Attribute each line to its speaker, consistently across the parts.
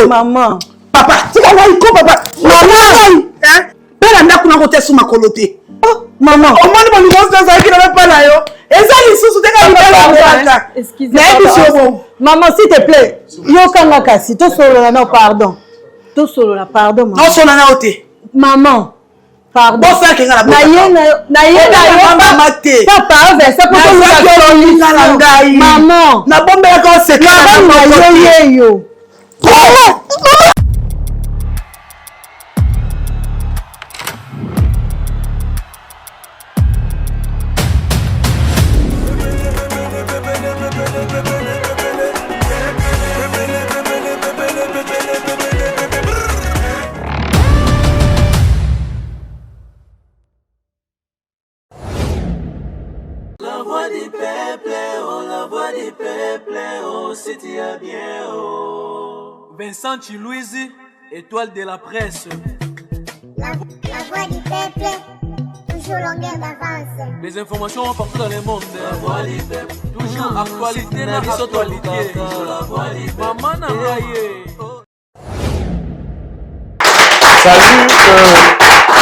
Speaker 1: Maman.
Speaker 2: Papa, tu vas voir papa. Maman. Hein? Belle anda kuna côté sous ma coloté.
Speaker 1: Oh, maman.
Speaker 2: Au moins mon niveau ça qui n'avait pas là yo. Et ça les sous excusez-moi.
Speaker 1: Maman, s'il te plaît. Yo kanga kasi to solo là non pardon. To solo là pardon maman.
Speaker 2: Non solo na oté.
Speaker 1: Maman. Pardon.
Speaker 2: Bon ça que na
Speaker 1: papa, ça peut maman.
Speaker 2: Na bombe ya ko c'est
Speaker 1: yo.
Speaker 3: Vincent Chilouizi, étoile de la presse.
Speaker 4: La voix du peuple, toujours longueur d'avance.
Speaker 3: Les informations partout dans le monde. La voix du peuple, toujours actualité dans l'actualité. Maman n'a pas.
Speaker 5: Salut,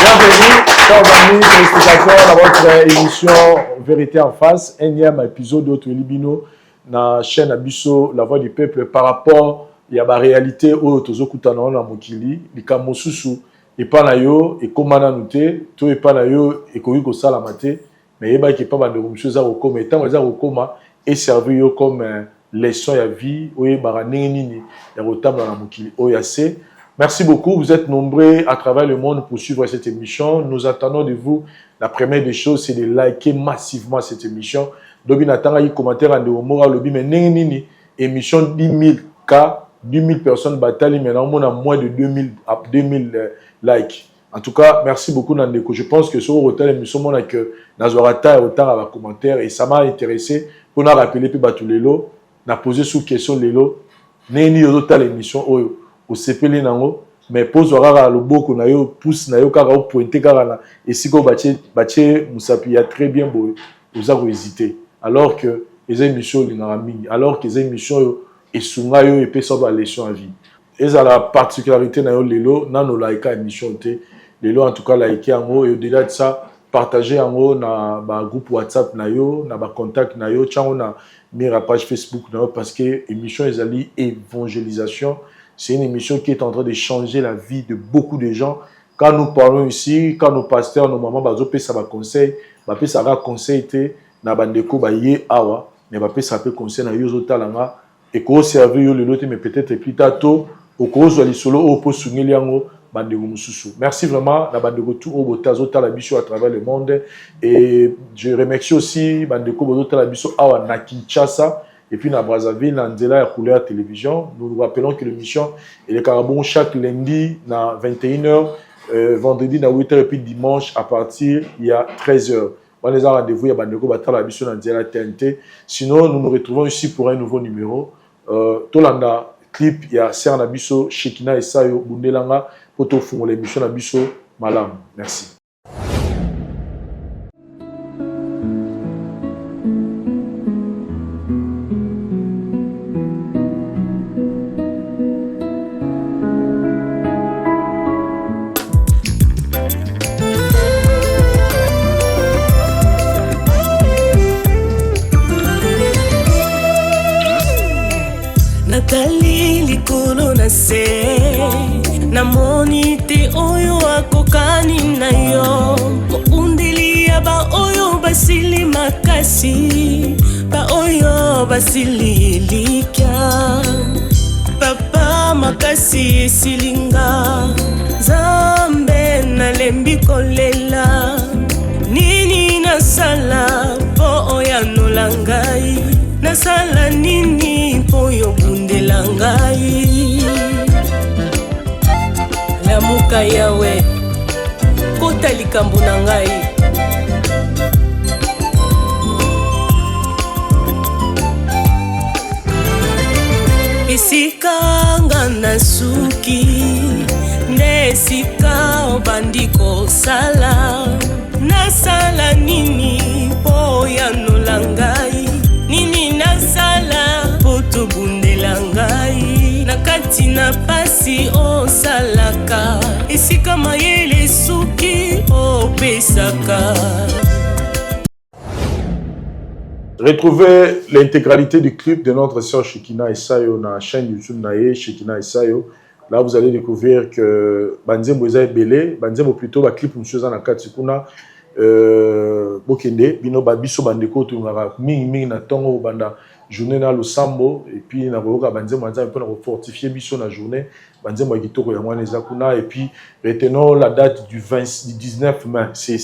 Speaker 5: bienvenue, chers amis téléspectateurs, dans votre émission Vérité en face, énième épisode d'autres Libino, dans la chaîne Abisso, La Voix du Peuple, par rapport à la réalité où tozo kutana na mokili, likambo susu et pas na yo et comment na nuté, to et pas na yo et ko sala maté, mais yeba ki pas bande ko za ko koma etant za ko koma et servir yo comme leçon ya vie ou yeba nini ya rotamla na mokili o ya se. Merci beaucoup, vous êtes nombreux à travers le monde pour suivre cette émission. Nous attendons de vous, la première des choses, c'est de liker massivement cette émission. Dobi natanga yi commentaire en de mora lobi mais nini émission 10 000 cas 10 000 personnes bataillent, maintenant on a moins de 2000 likes. En tout cas, merci beaucoup Nandeko. Je pense que sur le retard l'émission, on a que Nazorata et autant à la commentaire et ça m'a intéressé pour nous rappeler puis Batulelo, n'a posé sous question Lelo, Neni autant l'émission au CPL nango, mais pose rara le beau qu'on a eu pousse na yo kara pointé kara et si ko baché Moussapi a très bien beau vous avez hésité alors que les émissions alors que les émissions et sungayo et personne doit leçon à vie. Et ça la particularité na yo lelo na no like émission té lelo en tout cas like yango et au-delà de ça partager yango na ba groupe WhatsApp na yo na ba contact na yo tchango na mira page Facebook na yo parce que émission ezali évangélisation, c'est une émission qui est en train de changer la vie de beaucoup de gens. Quand nous parlons ici, quand nos pasteurs, nos mamans bazo pe ça ba conseil, ba pe ça va conseil té na bandeko ba ye awa, mais ba pe ça peut conseil na yo zotalanga et qu'on servir le lot mais peut-être plus tard au cause de solo au poste ngeliango bande mususu. Merci vraiment la bande retour au botazo la biso à travers le monde et je remercie aussi bande ko botazo la biso awa na Kinshasa et puis na Brazzaville na Nzela ya couleur télévision. Nous nous rappelons que l'émission est carabon chaque lundi na 21h, vendredi na 8h et puis dimanche à partir il y a 13h. On les a rendez-vous ya bande ko batala biso na Nzela TNT. Sinon nous nous retrouvons ici pour un nouveau numéro. Tolanda clip ya Ser Nabiso Shekina et Sayo Bundelanga pour te faire l'émission Nabiso Malam. Merci.
Speaker 6: Namoni te oyo akokani na yo Moundeli ya ba oyo basili makasi Ba oyo basili likia Papa makasi esilinga Zambe na lembi kolela Nini nasala po oya nolangai Nasala nini po yo bundelangai Lamuka yawe kota likambo na ngai Esika nga na suki nde esika obandi kosala Nasala nini po ya nolangai Nini nasala po tobundela ngai kati na pasi osalaka esika mayele suki opesaka.
Speaker 5: Retrouvez l'intégralité du clip de notre sœur Shekina Isayo dans la chaîne YouTube Naye Shekina Isayo. Là, vous allez découvrir que Banzembo est belé, Banzembo plutôt va clip une chose en akati kuna bokende bino babiso bandeko to ngara mingi na tongo banda journée na losambo et puis na boka Banzembo un peu na fortifier biso na journée Banzembo kitoko ya mwana ezakuna et puis retenons la date du 19 mai, c'est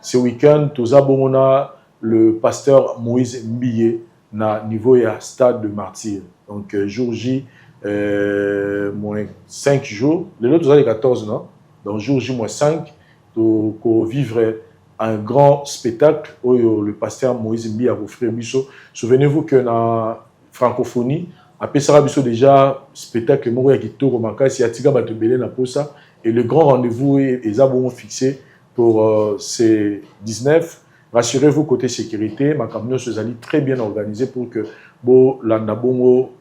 Speaker 5: ce week-end toza bomona le pasteur Moïse Mbiye na niveau ya stade de Martyr. Donc jour J moins 5 jours, le autre les 14 non. Donc jour J moins 5 pour vivre un grand spectacle où le pasteur Moïse Mbiye a offert biso. Souvenez-vous que na francophonie après ça biso déjà spectacle moko ya kitoko makasi ya tika bato belé na posa et le grand rendez-vous est bon fixé pour ces 19. Rassurez-vous côté sécurité, ma camion se allait très bien organisé pour que bo landa bongo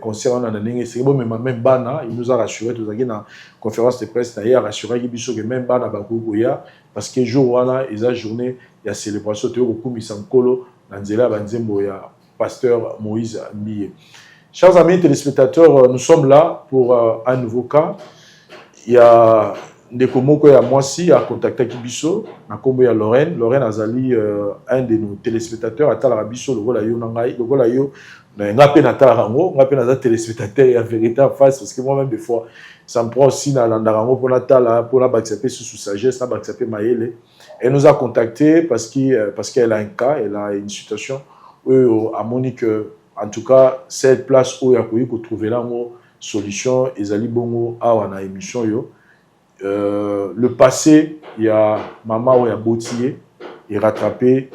Speaker 5: concernant la nenge c'est bon même bana il nous a rassuré tout ça dans conférence de presse d'ailleurs rassuré biso que même bana bakoya parce que jour wana eza journée il y a célébration de okumisa nkolo na nzela banzembo ya pasteur Moïse Mbiye. Chers amis téléspectateurs, nous sommes là pour un nouveau cas. Il y a ndeko moko ya mwasi a contacté Kibiso na kombo ya Lorraine azali un de nos téléspectateurs atala biso lokola yo nangai lokola yo ngape na tala rango ngape na téléspectateur ya vérité en face parce que moi même des fois ça me prend aussi na landarango pour la tala pour la baxaper sous sagesse na baxaper mayele. Elle nous a contacté parce qu'elle a un cas, elle a une situation où à Monique en tout cas cette place où il y a qu'on trouver là une solution ezali bongo awa na émission yo. Le passé, il y a maman où il y a Bautier, il rattrapé,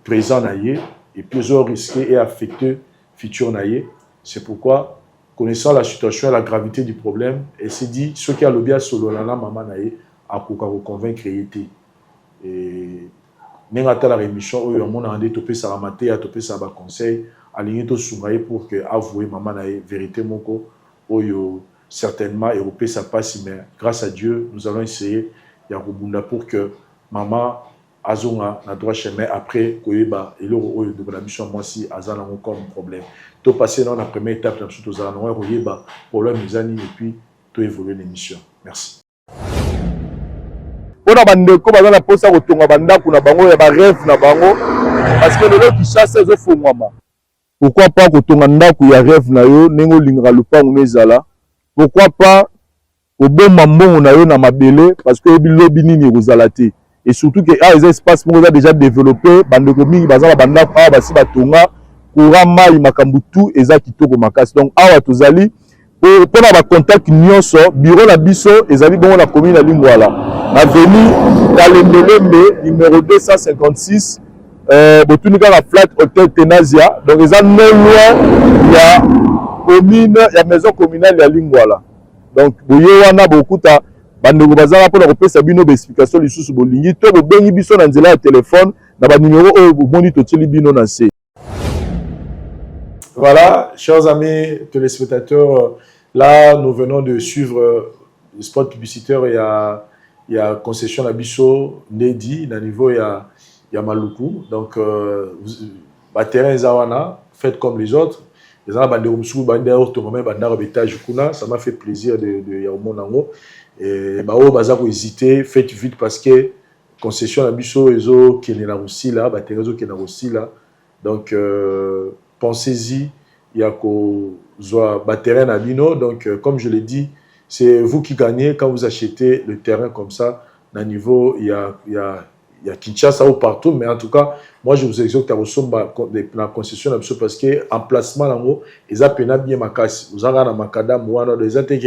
Speaker 5: présent naïe, et plusieurs risqués et affectés futur naïe. C'est pourquoi, connaissant la situation et la gravité du problème, elle s'est dit, ce qui a le bien solo lana maman naïe, à convaincre été. Et n'engata la rémission où il y a mon andé topé sa ramaté, à topé sa conseil, aligné tout soumaye pour que avouer maman naïe vérité moko où certainement européen ça passe mais grâce à Dieu nous allons essayer ya kubunda pour que maman azonga na droit chemin après koyeba et le de la mission moi si azana comme problème to passer dans la première étape na surtout azana koyeba problème mizani et puis to évoluer l'émission. Merci.
Speaker 7: Ona bandeko bazana posa kotonga bandako na bango ya ba rêve na bango parce que le qui chasse zo fongwama pourquoi pas kotonga ndako ya rêve na yo nengo lingara lupango mezala. Pourquoi pas au bon moment on a eu na mabele parce que lobby nini rozalate et surtout que les espaces sont déjà développés bandeko mingi bazala banda pa basi batonga courant mai makambutu eza kitoko makasi donc awa tozali pour ba contact nyonso bureau la biso ezali bon la commune ya Lingwala avenue Kalembelembe numéro 256 botunika la flat hotel Tenazia donc eza non loin ya commune ya maison communale ya Lingwala. Donc boye wana bokuta bandeko bazala pour repesa bino explication lisusu bolingi to bobengi biso na nzela ya téléphone na ba numéro oyo bomoni toteli bino na se.
Speaker 5: Voilà, chers amis téléspectateurs, là nous venons de suivre le spot publicitaire il y a concession la biso Nedi na niveau ya Maluku. Donc terrain zawana faites comme les autres. Les gens ça m'a fait plaisir de Yaomonango. Et Bazako hésité, faites vite parce que concession à Bisso, Ezo, qui est aussi là, Baterezo qui est aussi là. Donc pensez-y, il y a qu'au terrain à Bino. Donc comme je l'ai dit, c'est vous qui gagnez quand vous achetez le terrain comme ça. Dans niveau, il y a Kinshasa ou partout, mais en tout cas, moi je vous exhorte à recevoir la concession parce que emplacement là, ils ont bien ma casse. Vous avez un macadam ou un des attaques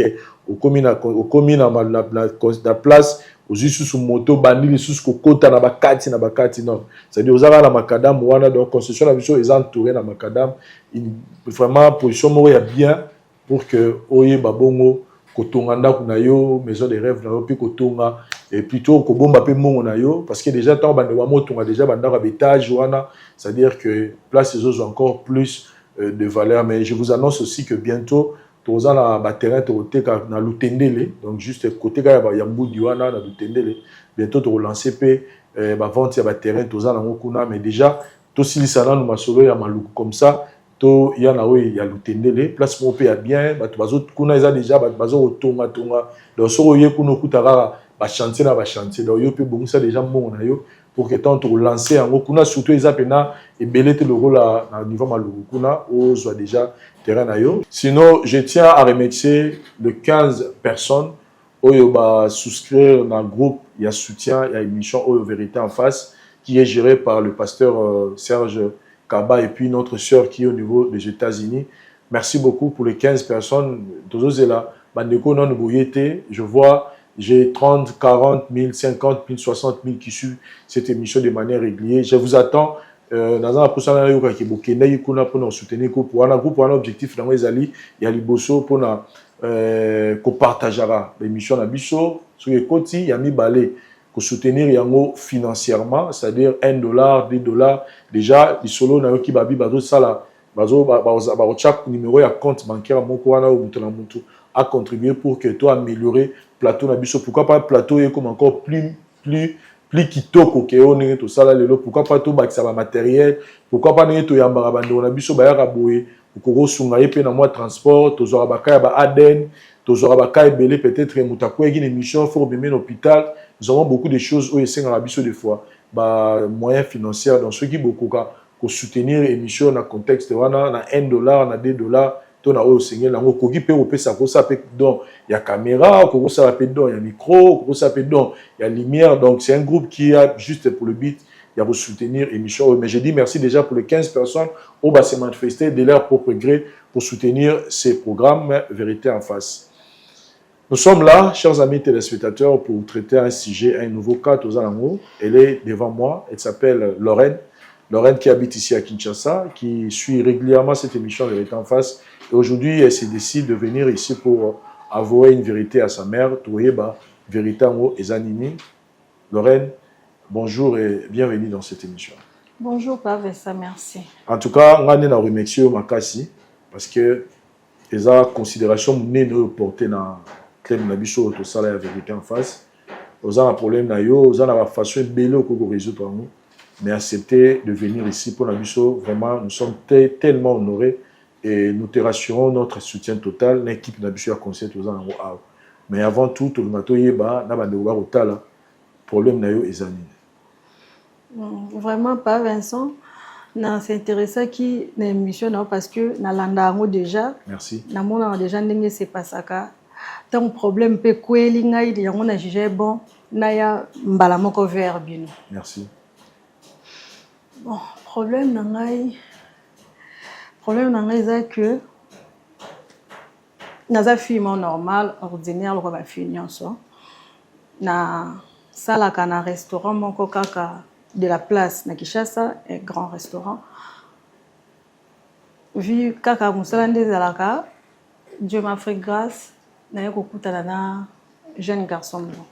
Speaker 5: au commun la place, aux issus sous moto, bandit sous kokota na bakati non. C'est-à-dire vous avez un macadam ou un donc concession là, ils ont entouré na macadam. Vraiment position moi il bien pour que oye babongo kotonganda kunayo maison de rêve na yo puis kotonga et plutôt kobomba pe mongo na yo parce que déjà tant bande wa motonga déjà banda ka étage wana c'est-à-dire que place les autres encore plus de valeur mais je vous annonce aussi que bientôt toza na ba terrain tokoteka na Lutendele, donc juste côté ka ya Mbudi wana na Lutendele. Bientôt to relancer pe ba vente ya ba terrain toza na ngokuna, mais déjà to silisana no masolo ya maluku comme ça to ya na oyo ya Lutendele place mo pe ya bien bato bazo kuna eza déjà bato bazo otonga donc so ye kuno kutaka ba chantier na ba chantier donc yo pe bongisa déjà mbongo na yo pour que tant to lancer en kuna surtout eza pena et belete le rôle na niveau maluku kuna o soit déjà terrain na yo. Sinon je tiens à remercier les 15 personnes oyo ba souscrire dans le groupe, il y a soutien, il y a émission Oyo Vérité en face qui est géré par le pasteur Serge Kaba et puis notre sœur qui est au niveau des États-Unis. Merci beaucoup pour les 15 personnes. Je vois, j'ai 30, 40 000, 50 000, 60 000 qui suivent cette émission de manière régulière. Je vous attends. Dans un processus pour nous soutenir pour un groupe, pour un objectif, il y a Liboso pour qu'on partagera l'émission à Bisso. Sur les côtés, il y a mis balai. Pour soutenir yango financièrement, c'est-à-dire $1, $2. Déjà, les solos na yoki babi bazo sala bazo chaque numéro ya compte bancaire moko wana ou mutana mutu a contribué pour que toi améliorer plateau na biso. Pourquoi pas plateau est comme encore plus kitoko ke on to sala lelo, pourquoi pas to bakisa ba matériel, pourquoi pas ne to yambara bando na biso ba ya boye ko sunga yepe na moi transport to zora bakaya ba Aden to zora bakaya belé peut-être mutakwe une émission faut bien l'hôpital. Nous avons beaucoup de choses où ils sont des fois, moyens financiers, donc ceux qui beaucoup pour soutenir l'émission dans le contexte, on a $1, on a $2, on a au Seigneur, on a qui peut opérer ça, donc il y a caméra, il y a micro, il y a lumière, donc c'est un groupe qui a juste pour le but, il y a pour soutenir l'émission. Mais je dis merci déjà pour les 15 personnes où va se manifester de leur propre gré pour soutenir ces programmes Vérité en face. Nous sommes là, chers amis téléspectateurs, pour traiter un sujet, un nouveau cas aux amours. Elle est devant moi, elle s'appelle Lorraine. Lorraine qui habite ici à Kinshasa, qui suit régulièrement cette émission Vérité en face. Et aujourd'hui, elle se décide de venir ici pour avouer une vérité à sa mère, Touéba, Vérité en haut et Zanini. Lorraine, bonjour et bienvenue dans cette émission.
Speaker 1: Bonjour, Pave, ça merci.
Speaker 5: En tout cas, on a remercié Makassi parce que les considérations nous portées dans na biso to sala ya Vérité en face. Aux un problème na yo, aux a façon bello ko résoudre nous, mais accepter de venir ici pour la biso, vraiment nous sommes tellement honorés et nous te rassurons notre soutien total l'équipe na biso ya concert aux en haut. Mais avant tout to mato yeba na bande wa otala problème na yo ezani.
Speaker 1: Vraiment pas Vincent. Na s'intéressa qui na émission parce que na landa ngo déjà.
Speaker 5: Merci.
Speaker 1: Na mona déjà ndenge c'est pas ça ka. Tant problème peut kweli ngai yango na jugé bon na ya mbala moko vers bino.
Speaker 5: Merci.
Speaker 1: Bon, problème na ngai c'est que naza fille normal ordinaire lo ba fille nyonso na sala kana restaurant moko kaka de la place na Kinshasa, un grand restaurant. Vu kaka musala ndezalaka, Dieu m'a fait grâce. Na kokutana na jeune garçon mo.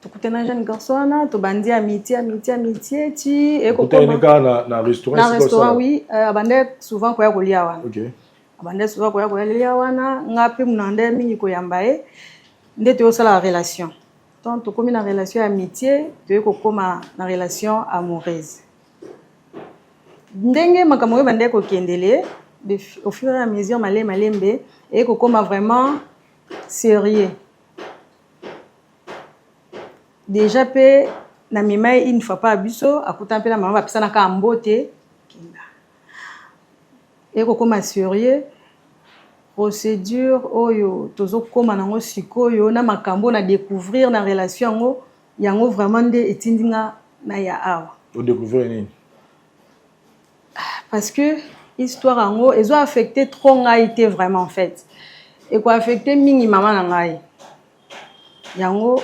Speaker 1: Tokutana jeune garçon na to bandi amitié ti e kokoma
Speaker 5: na restaurant.
Speaker 1: Na restaurant oui, abande souvent koya kolia wana.
Speaker 5: OK.
Speaker 1: Abande souvent koya kolia wana, ngapi munande mingi koyamba e ndete osala relation. Donc to komi na relation amitié, to kokoma na relation amoureuse. Ndenge makambo bande ko kendele au fur et à mesure malembe et kokoma vraiment sérieux. Déjà pe na mima une fois pas biso akuta pe na mama bapisa na ka mbote kinga. Et kokoma sérieux procédure oyo tozo koma nango sikoyo na makambo na découvrir na relation ngo yango vraiment nde etindinga na ya awa.
Speaker 5: On découvrir nini?
Speaker 1: Parce que histoire ango ils ont affecté trop ngaité vraiment en fait et quoi affecté mingi maman na ngai yango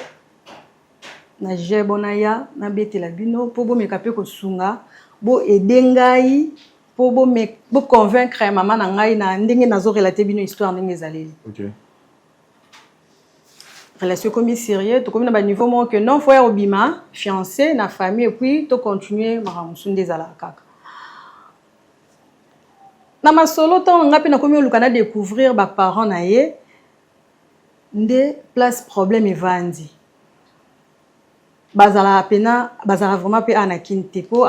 Speaker 1: na jebonaya na betela bino po bo mekape ko sunga bo edengai po bo convaincre maman na ngai na ndenge nazo relater bino histoire ndenge zaleli.
Speaker 5: OK.
Speaker 1: Relation comme sérieux to comme na ba niveau mo que non faut obima fiancé na famille et puis to continuer maramusunde zala kaka. na masolo ntango nga mpe nakomi oluka na découvrir baparent na ye nde place problème evandi bazalaka pena bazalaka vraiment mpe anakini te mpo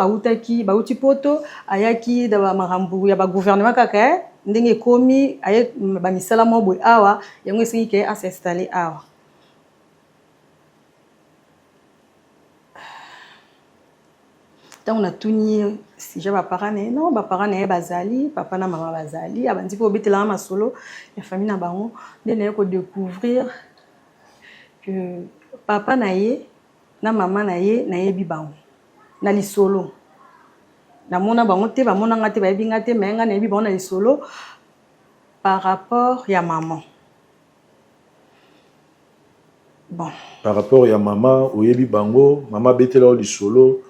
Speaker 1: bauti poto ayaki da bamakambo ya bagouvernement kaka ndenge ekomi aye bamisala mwa boye awa yango esengi ke asinstalle awa ntango natuni sija baparent na ye non baparent na ye bazali papa na mama bazali abandi mpe obetelanga masolo ya famille na bango nde na ye kodécouvrir que papa na ye na mama na ye nayebi bango na lisolo namona bango te bamonanga te bayebi nga te me nga nayebi bango na lisolo par rapport ya maman bon
Speaker 5: par rapport ya mama oyebi bango mama betela o lisolo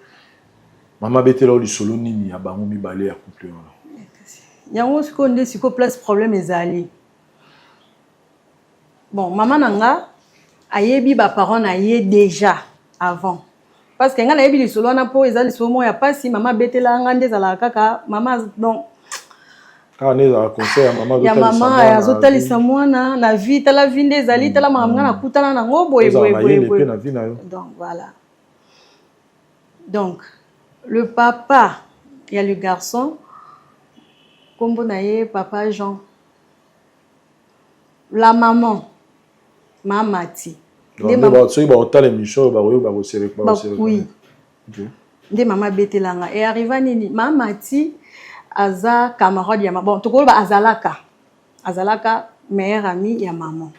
Speaker 5: mama betela o lisolo nini ya bango mibale ya couple wana
Speaker 1: yango sikoyo nde sikoyo place problème ezali bon mama na nga ayebi baparent na ye déjà avant parce que nga nayebi lisolo wana mpo eza lisolo moko ya pasi mama betela nga nde ezalaka kaka mama donc
Speaker 5: kaka nde ezalaka conseil
Speaker 1: ya mama azotalisa mwana na vie tala vie nde ezali tala makambo nga nakutana nango boye donc voilà donc le papa il y a le garçon kombo na ye papa Jean la maman mamati
Speaker 5: soki baotala émission
Speaker 1: oui nde mama betelanga e arriva nini mamati aza camarade ya maman bon tokoloba azalaka meilleur ami ya maman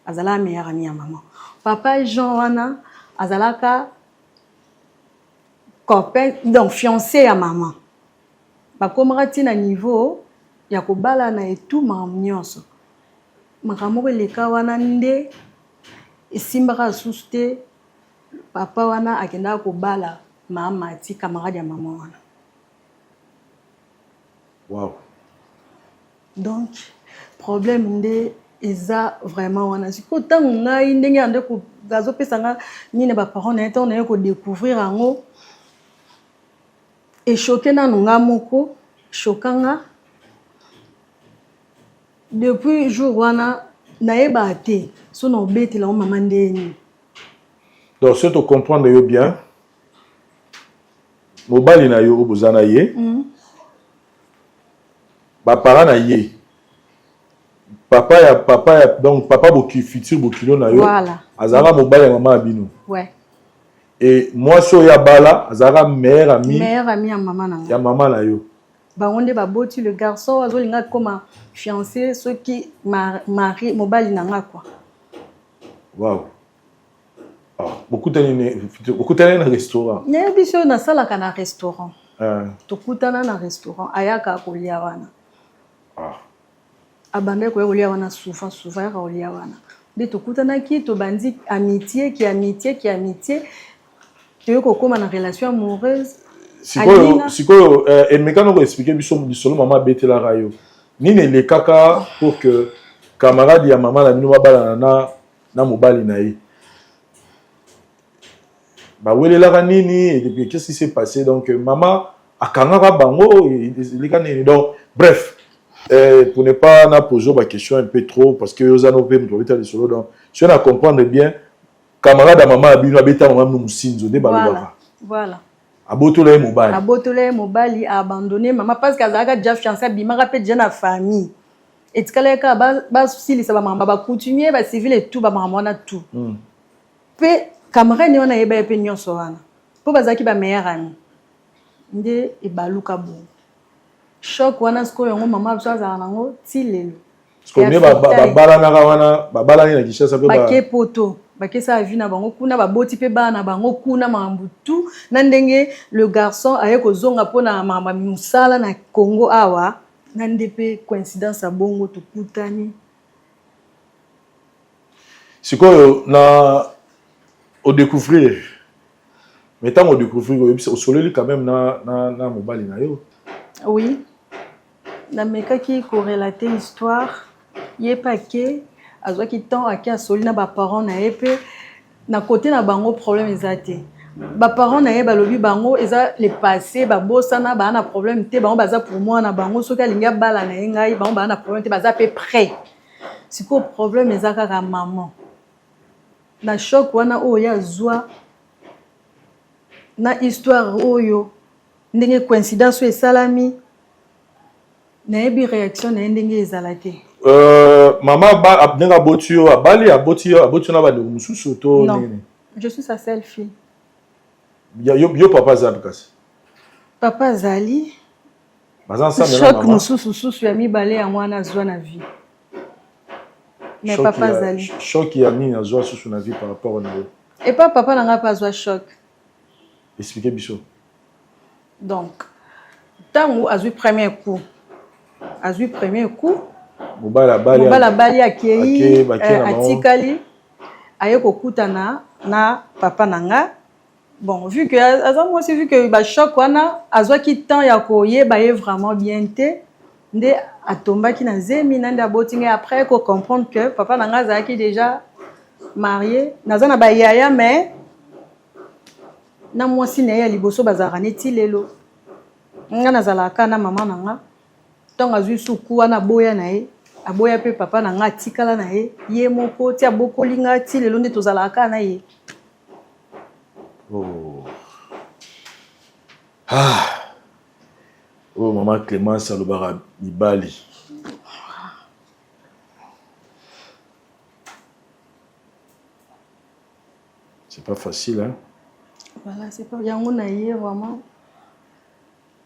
Speaker 1: azalaka meilleur ami ya maman papa Jean wana azalaka copain donc fiancé ya maman bakomaka ntina niveau ya kobala na etu makambo nyonso makambo moko eleka wana nde esimbaka asusu te papa wana akendaka kobala mamati camarade ya mama wana
Speaker 5: wow
Speaker 1: donc problème nde eza vraiment wana sikoyo ntango ngai ndenge ya nde azopesanga nini baparent na ye ntango na ye kodécouvrir yango echoke nanu nga moko chokanga depuis jour wana nayeba te so na obetela ngo mama ndeni
Speaker 5: donc so to comprendre yo bien mobali na yo oboza na ye baparent na ye papa ya donc papa boki futur bokilo na yo
Speaker 1: voilà
Speaker 5: azalaka mobali ya mama abino
Speaker 1: ouais
Speaker 5: et moi so ya bala azalaka meilleur ami
Speaker 1: ya mama na yo bango nde baboti le garçon azolinga koma fiancé soki mari mobali na nga quoi
Speaker 5: wow bokutani na restaurant
Speaker 1: nayebi so nasalaka na restaurant tokutana na restaurant ayaka kolia wana abandaki koya kolia wana souvent ayaka kolia wana nde tokutanaki tobandi amitié toye kokóma na relation amoureuse
Speaker 5: sikoyo emekana koexplike biso lisolo mama abetelaka yo nini elekaka pour que camarade ya mama na bino babalana na mobali na ye bawelelaka nini et puis qu'est-ce qui s'est passé donc mama akangaka bango eleka nini donc bref pour ne pas na poser ba question un peu trop parce que ozano pe mto beta lisolo donc si on a comprendre bien camarade ya mama abino abeta mama musinzo nde balobaka
Speaker 1: voilà
Speaker 5: abotola ye
Speaker 1: mobali abandonné mama parce que azalaka déjà fiancé abimaka mpe déjà na famille etikalaka basilisa bamama bakutumie bacivile etu bamama wana tu mpe camarade wana ayeba ye mpe nyonso wana mpo bazalaki bameilleur ami nde ebaluka bongo choc wana sikoyo yango mama biso azala nango ti lelo
Speaker 5: babalanaka wana babalani na Kinshasa mpe
Speaker 1: bake poto bakesa vie na bango kuna baboti mpe bana na bango kuna makambo tu na ndenge le garçon aye kozonga mpona makambo mosala na Congo awa na nde mpe coïncidence ya bongo tokutani
Speaker 5: sikoyo na odécouvrir mais ntango odécouvrir oyebisa osololi quand même na mobali na yo
Speaker 1: oui namekaki korelate histoire ye pake azwaki temps ake asoli na baparent na ye mpe na kote na bango problème eza te baparents na ye balobi bango eza le passé babosana baa na problème te bango baza pour moi na bango soki alingi abala na ye ngai bango baa na problème te baza pe prêt sikoyo problème eza kaka maman na choc wana oyo azwa na histoire oyo ndenge coïncidence oyo esalami nayebi réaction na ye ndenge ezala te
Speaker 5: Maman ndenge aboti yo aboti na bandeko mosusu to nini?
Speaker 1: Je suis sa seule fille.
Speaker 5: Yo papa azali kasi?
Speaker 1: Papa azali.
Speaker 5: Baza ensemble na
Speaker 1: maman.
Speaker 5: Choc
Speaker 1: mosusu ya mibale ya mwana azwa na vie. Mais papa azali.
Speaker 5: Choc ya nini azwa susu na vie par rapport na yo?
Speaker 1: Et pas papa nanga pas azwa choc.
Speaker 5: Expliquez biso.
Speaker 1: Donc, tango azwi premier coup.
Speaker 5: Mobala
Speaker 1: bali akei atikali aye kokutana na papa nanga. Bon, vu que ba choc wana azwaki temps ya koyeba ye vraiment bien te nde atombaki na zemi nande abotinga après ko comprendre que papa nanga azalaki déjà marié naza na ba yaya mais na mwasi na ye ya liboso bazalaka neti lelo nga nazalaka na mama nanga ntango azwi suku wana boya na ye aboya mpe papa nanga atikala na ye ye moko ti abokoli nga ti lelo nde tozalaka na ye.
Speaker 5: Oh, maman Clémence alobaka mibali. C'est pas facile, hein?
Speaker 1: Voilà, c'est pas yango na ye vraiment.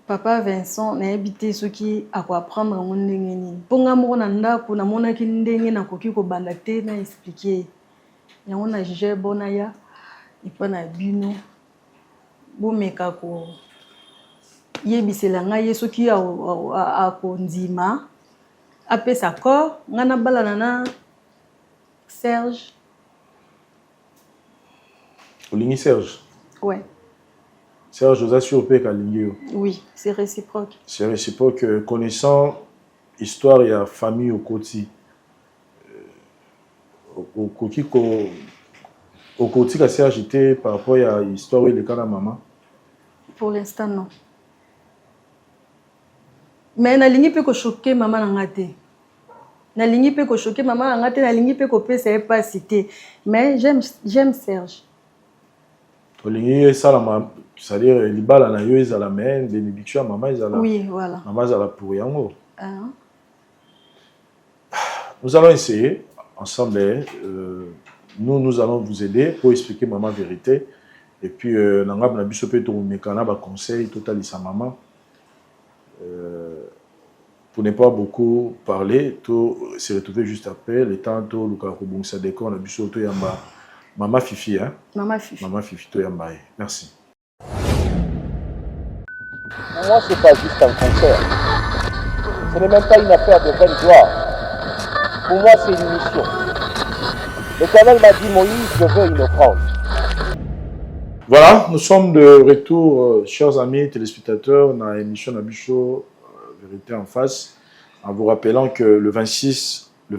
Speaker 1: Papa Vincent nayebi te soki akoapprendre yango ndenge nini. Mpo nga moko na ndako namonaki ndenge nakoki kobanda te na expliquer. Yango na juge bona ya epa na bino bomeka ko yebisela ngai ye soki akondima apesa corps nga nabalana na Serge.
Speaker 5: Olingi Serge?
Speaker 1: Ouais.
Speaker 5: Serge, vous assure que Kalingi.
Speaker 1: Oui, c'est réciproque.
Speaker 5: C'est réciproque. Connaissant l'histoire et la famille au côté, au côté que Serge était par rapport à l'histoire de la maman?
Speaker 1: Pour l'instant, non. Mais na lingi pe ko choquer maman nanga te. Na lingi pe ko choquer maman nanga te, na lingi pe ko pesa pas cité. Mais j'aime Serge.
Speaker 5: Olingi salama, c'est-à-dire libala na yo ezala mais bénédiction maman ezala.
Speaker 1: Oui, voilà.
Speaker 5: Maman ezala pour yango. Nous allons essayer ensemble nous allons vous aider pour expliquer maman vérité et puis nangab na biso pe to mekana ba conseil total sa maman. Pour ne pas beaucoup parler, tout se retrouver juste après le temps tout le cas bon ça décor na biso to yamba maman Fifi hein.
Speaker 1: Maman Fifi.
Speaker 5: Maman Fifi to yamba. Merci.
Speaker 8: Pour moi c'est pas juste un concert. Ce n'est même pas une affaire de vaine gloire. Pour moi c'est une mission. L'Éternel m'a dit Moïse, je veux une offrande.
Speaker 5: Voilà, nous sommes de retour, chers amis téléspectateurs, dans l'émission Nabicho Vérité en face, en vous rappelant que le 26 mai,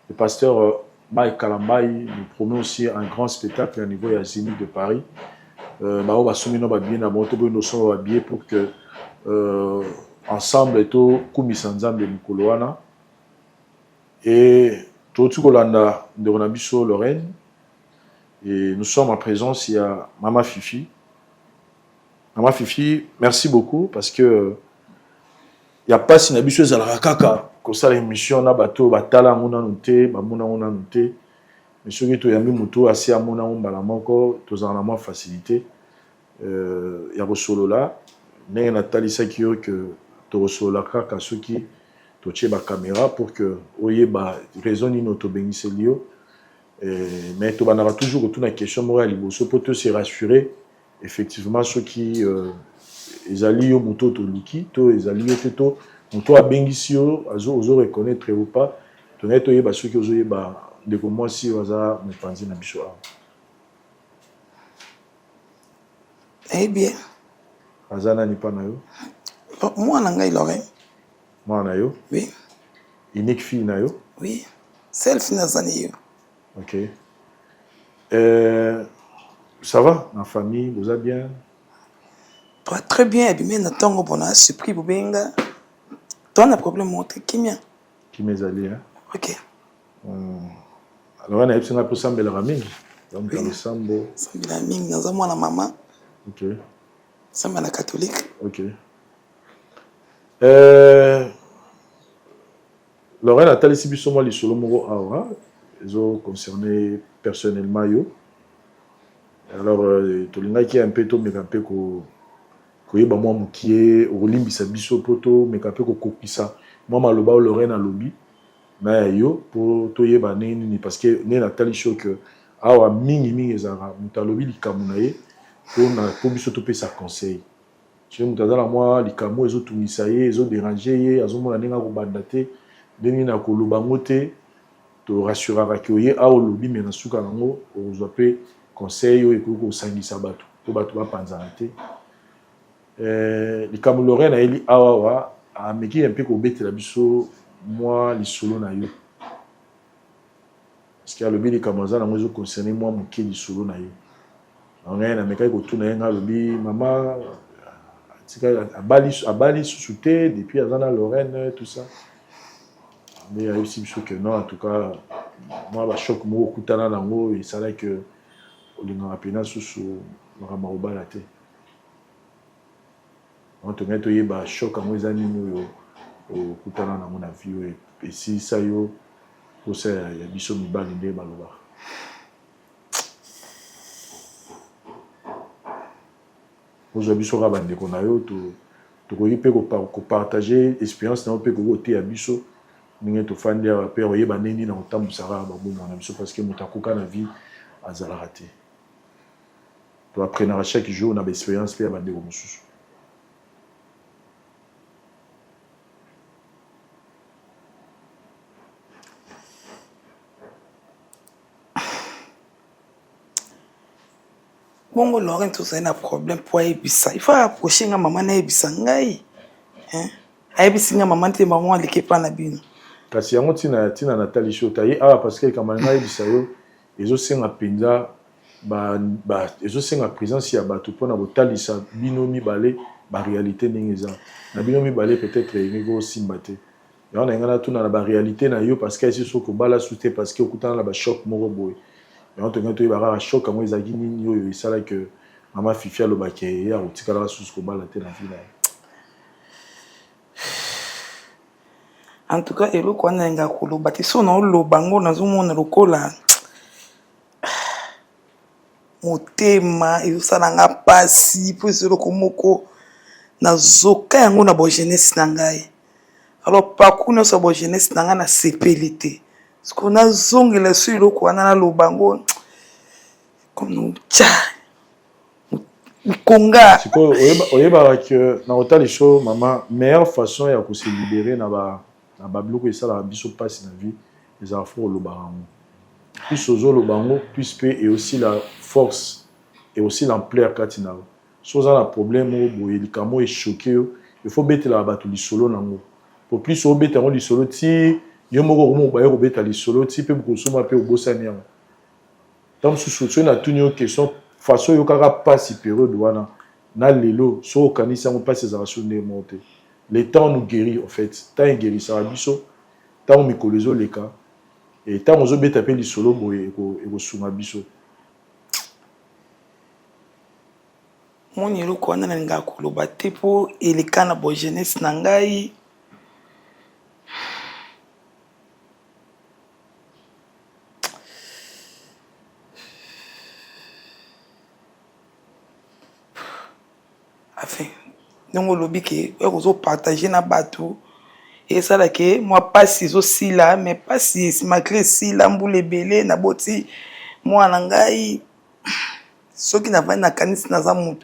Speaker 5: le pasteur Mike Kalambaï nous promet aussi un grand spectacle à niveau Yazini de Paris. On va soumettre nos billets, nos billets pour que ensemble, tout Kumisanzam de Nikoloana et tout Kolanda de Ronabicho Lorraine. Et nous sommes en présence, il y a Maman Fifi. Maman Fifi, merci beaucoup parce que il n'y a pas si n'habitué à la kaka comme ça l'émission na bateau batala mona noté bamona ona noté mais ce qui est mis moto assez à mona on balamoko tous en la facilité il y a solo là n'est Nathalie Sakio que to solo la kaka ceux qui to tche ba caméra pour que oye ba raison ni notre bengiselio. Mais tu vas toujours retourner à la question morale pour te se rassurer effectivement ceux qui ils allient au moto to luki to ils allient to moto a bengisio azo reconnaître ou pas to net oye ba ceux qui ozo ba de comme moi si waza me penser na biso.
Speaker 2: Eh bien
Speaker 5: azana ni pa na yo
Speaker 2: moi na ngai Lorraine
Speaker 5: moi na yo
Speaker 2: oui
Speaker 5: unique fille na yo
Speaker 2: oui self na zani yo.
Speaker 5: Ok. Ça va, ma famille, vous allez bien?
Speaker 2: Toi, très bien. Et puis, maintenant, on a surpris pour bien. Toi, on a un problème, qui mien?
Speaker 5: Qui m'est allé, hein?
Speaker 2: Ok.
Speaker 5: Alors, on a eu un peu de Raming. Donc,
Speaker 2: oui.
Speaker 5: Le Sambo.
Speaker 2: Sambo, dans un mois, la maman.
Speaker 5: Ok.
Speaker 2: Sambo, la catholique.
Speaker 5: Ok. Lorraine a tali si moi les solo moro aura. Ils ont concerné personnellement yo. Alors, tolinga qui est un peu tôt, mais un peu ko yeba moi mukie, olimbisa biso poto, mais un peu ko kokisa. Moi maloba Lorraine a lobby. Na yo pour to yeba nini parce que né na tali show que awa mingi ezara mutalobi likamu na ye pour biso to pe sa conseil. Je me disais moi likamu ezo tumisa ye, ezo déranger ye, azomona nenga ko bandate, deni na ko lubangote to rassurera que ye a lobby mais na suka nango ozo pe conseil yo eko sangisa bato to bato ba panzanate. Likamu Lorraine eli awa a meki un peu ko betela biso moi les solo na yo. Parce qu'il y a le bi likamu za nango ezo concerner moi muke les solo na yo. On a un mec qui tourne un lobby maman abali sous-souté depuis Azana Lorraine tout ça. Mais il y a aussi que non en tout cas moi le choc moi kutana nango et ça là que on a peine sous Ramaroba la tête. On te met toyé ba choc moi les animaux au kutana nango na vie et si ça yo pour ça il y a biso mibali nde baloba. Aujourd'hui sur rabande qu'on a eu to ko partager expérience na pe ko côté à biso ninge to fande ya pe oyeba nini na otambusaka ba bomo na biso parce que mutakuka na vie azala raté to apprendre à chaque jour na ba expérience pe ya bande ko mususu.
Speaker 2: Bongo Lorraine tout ça un problème pour ebisa. Il faut approcher nga maman na ebisa ngai. Hein? Ayebisinga maman te maman alike pa na bino.
Speaker 5: Kasi yango tina Nathalie Shota ye ah parce que quand nga ebisa yo ezo senga penza ba ezo senga présence ya bato pona botalisa bino mibale ba réalité ningeza. Na bino mibale peut-être ngo simbate. Ya na ngana tuna na ba réalité na yo parce que ici soko bala souté parce que okutana na ba choc moko boy. Mais on te dit que tu choc comme ils ont dit ça là que maman Fifi le baquet et à l'outil là sous ce combat la tête la vie là.
Speaker 2: En tout cas elo ko na nga ko lo bati so na lo bango na zo mona lokola motema ezo sala nga pasi po se lo komoko na zoka yango na bo jeunesse na ngai. Alors pas kuna so bo jeunesse na nga na sepelité. Ce qu'on a zongé sur le coin dans le bango comme nous tcha Konga.
Speaker 5: C'est quoi oyeba que na hôtel show maman meilleure façon ya ko se libérer na ba bloc et ça la biso passe na vie les afro le bango. Plus ozo le bango plus paix et aussi la force et aussi l'ampleur katina. Chose à la problème au boye likamo est choqué il faut mettre la bato li solo nango. Pour plus au bête li solo ti yo moko ko mo ba yo beta li solo ti pe ko soma pe obosani yango tam sous na tunyo question façon yo kaka passe période wana na lelo so kanisa mo passe za rationner monter le temps nous guérit en fait temps guérit ça biso temps mi kolezo le cas et temps ozo beta pe li solo boye ko suma biso
Speaker 2: moni lo ko na nga ko lo baté po elekana bo jeunesse na ngai. Enfin, donc le bique, on partager na bateau et ça là que moi pas si aussi là, mais pas si ma clé si là mboule belé na boti moi nangai ceux qui n'avaient na canis na zamu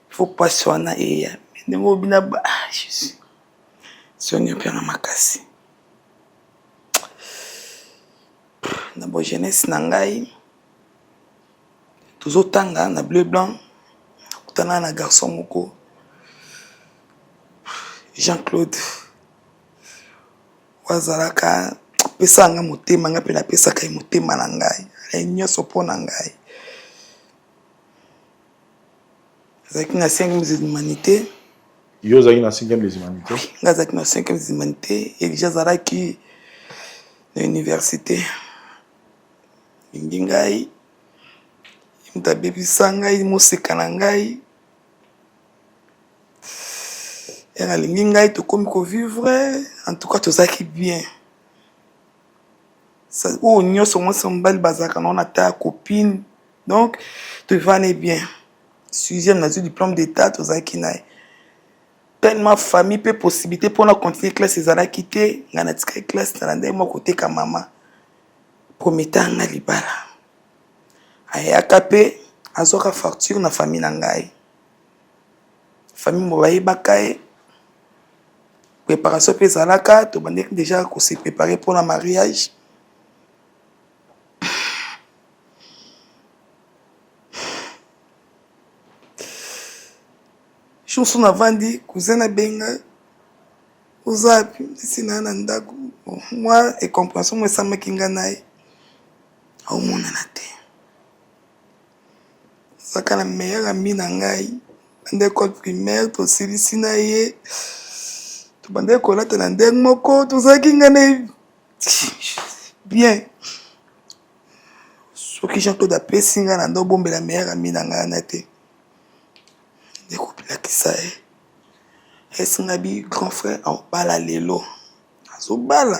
Speaker 2: faut pas soigner et mais ngo bina ba Jésus soigner bien na makasi na bo jeunesse nangai toujours tanga na bleu blanc. Tana na garçon moko Jean-Claude wazalaka pesa nga motema nga pe na pesa kai motema na ngai nyoso pona ngai Zaki na 5e des humanités.
Speaker 5: Yo zaki na 5e des humanités.
Speaker 2: Nga zaki na 5e des humanités. Et déjà zalaki na université. Ngai mtabebisa ngai moseka na ngai. Et na lingi ngai tokomi ko vivre. En tout cas tozaki bien. Ça oh nyonso mwasi mbali bazaka na ona ta copine. Donc tu vas bien. 6e na diplôme d'état tozaki na tellement famille peut possibilité pour na continuer classe ezala quitter ngana tika classe na ndé mo côté ka mama prometa nga libala ayaka pe azoka facture na famille na ngai famille mo bayebaka e préparation pe ezalaka to bande déjà ko se préparer pour la mariage. Je suis vandi cousin na benga ozapi sina na ndako moi et compréhension moi ça makinga nae au mona na te saka na meilleure amie na ngai ande école primaire to silisi na ye to bande ko lata na ndeng moko to zakinga na bien ce qui j'ai tout d'appel singa na ndo bombe la meilleure amie na ngai na te. Découpé qui ça est. Et son habit grand frère en bala lelo. Azo bala.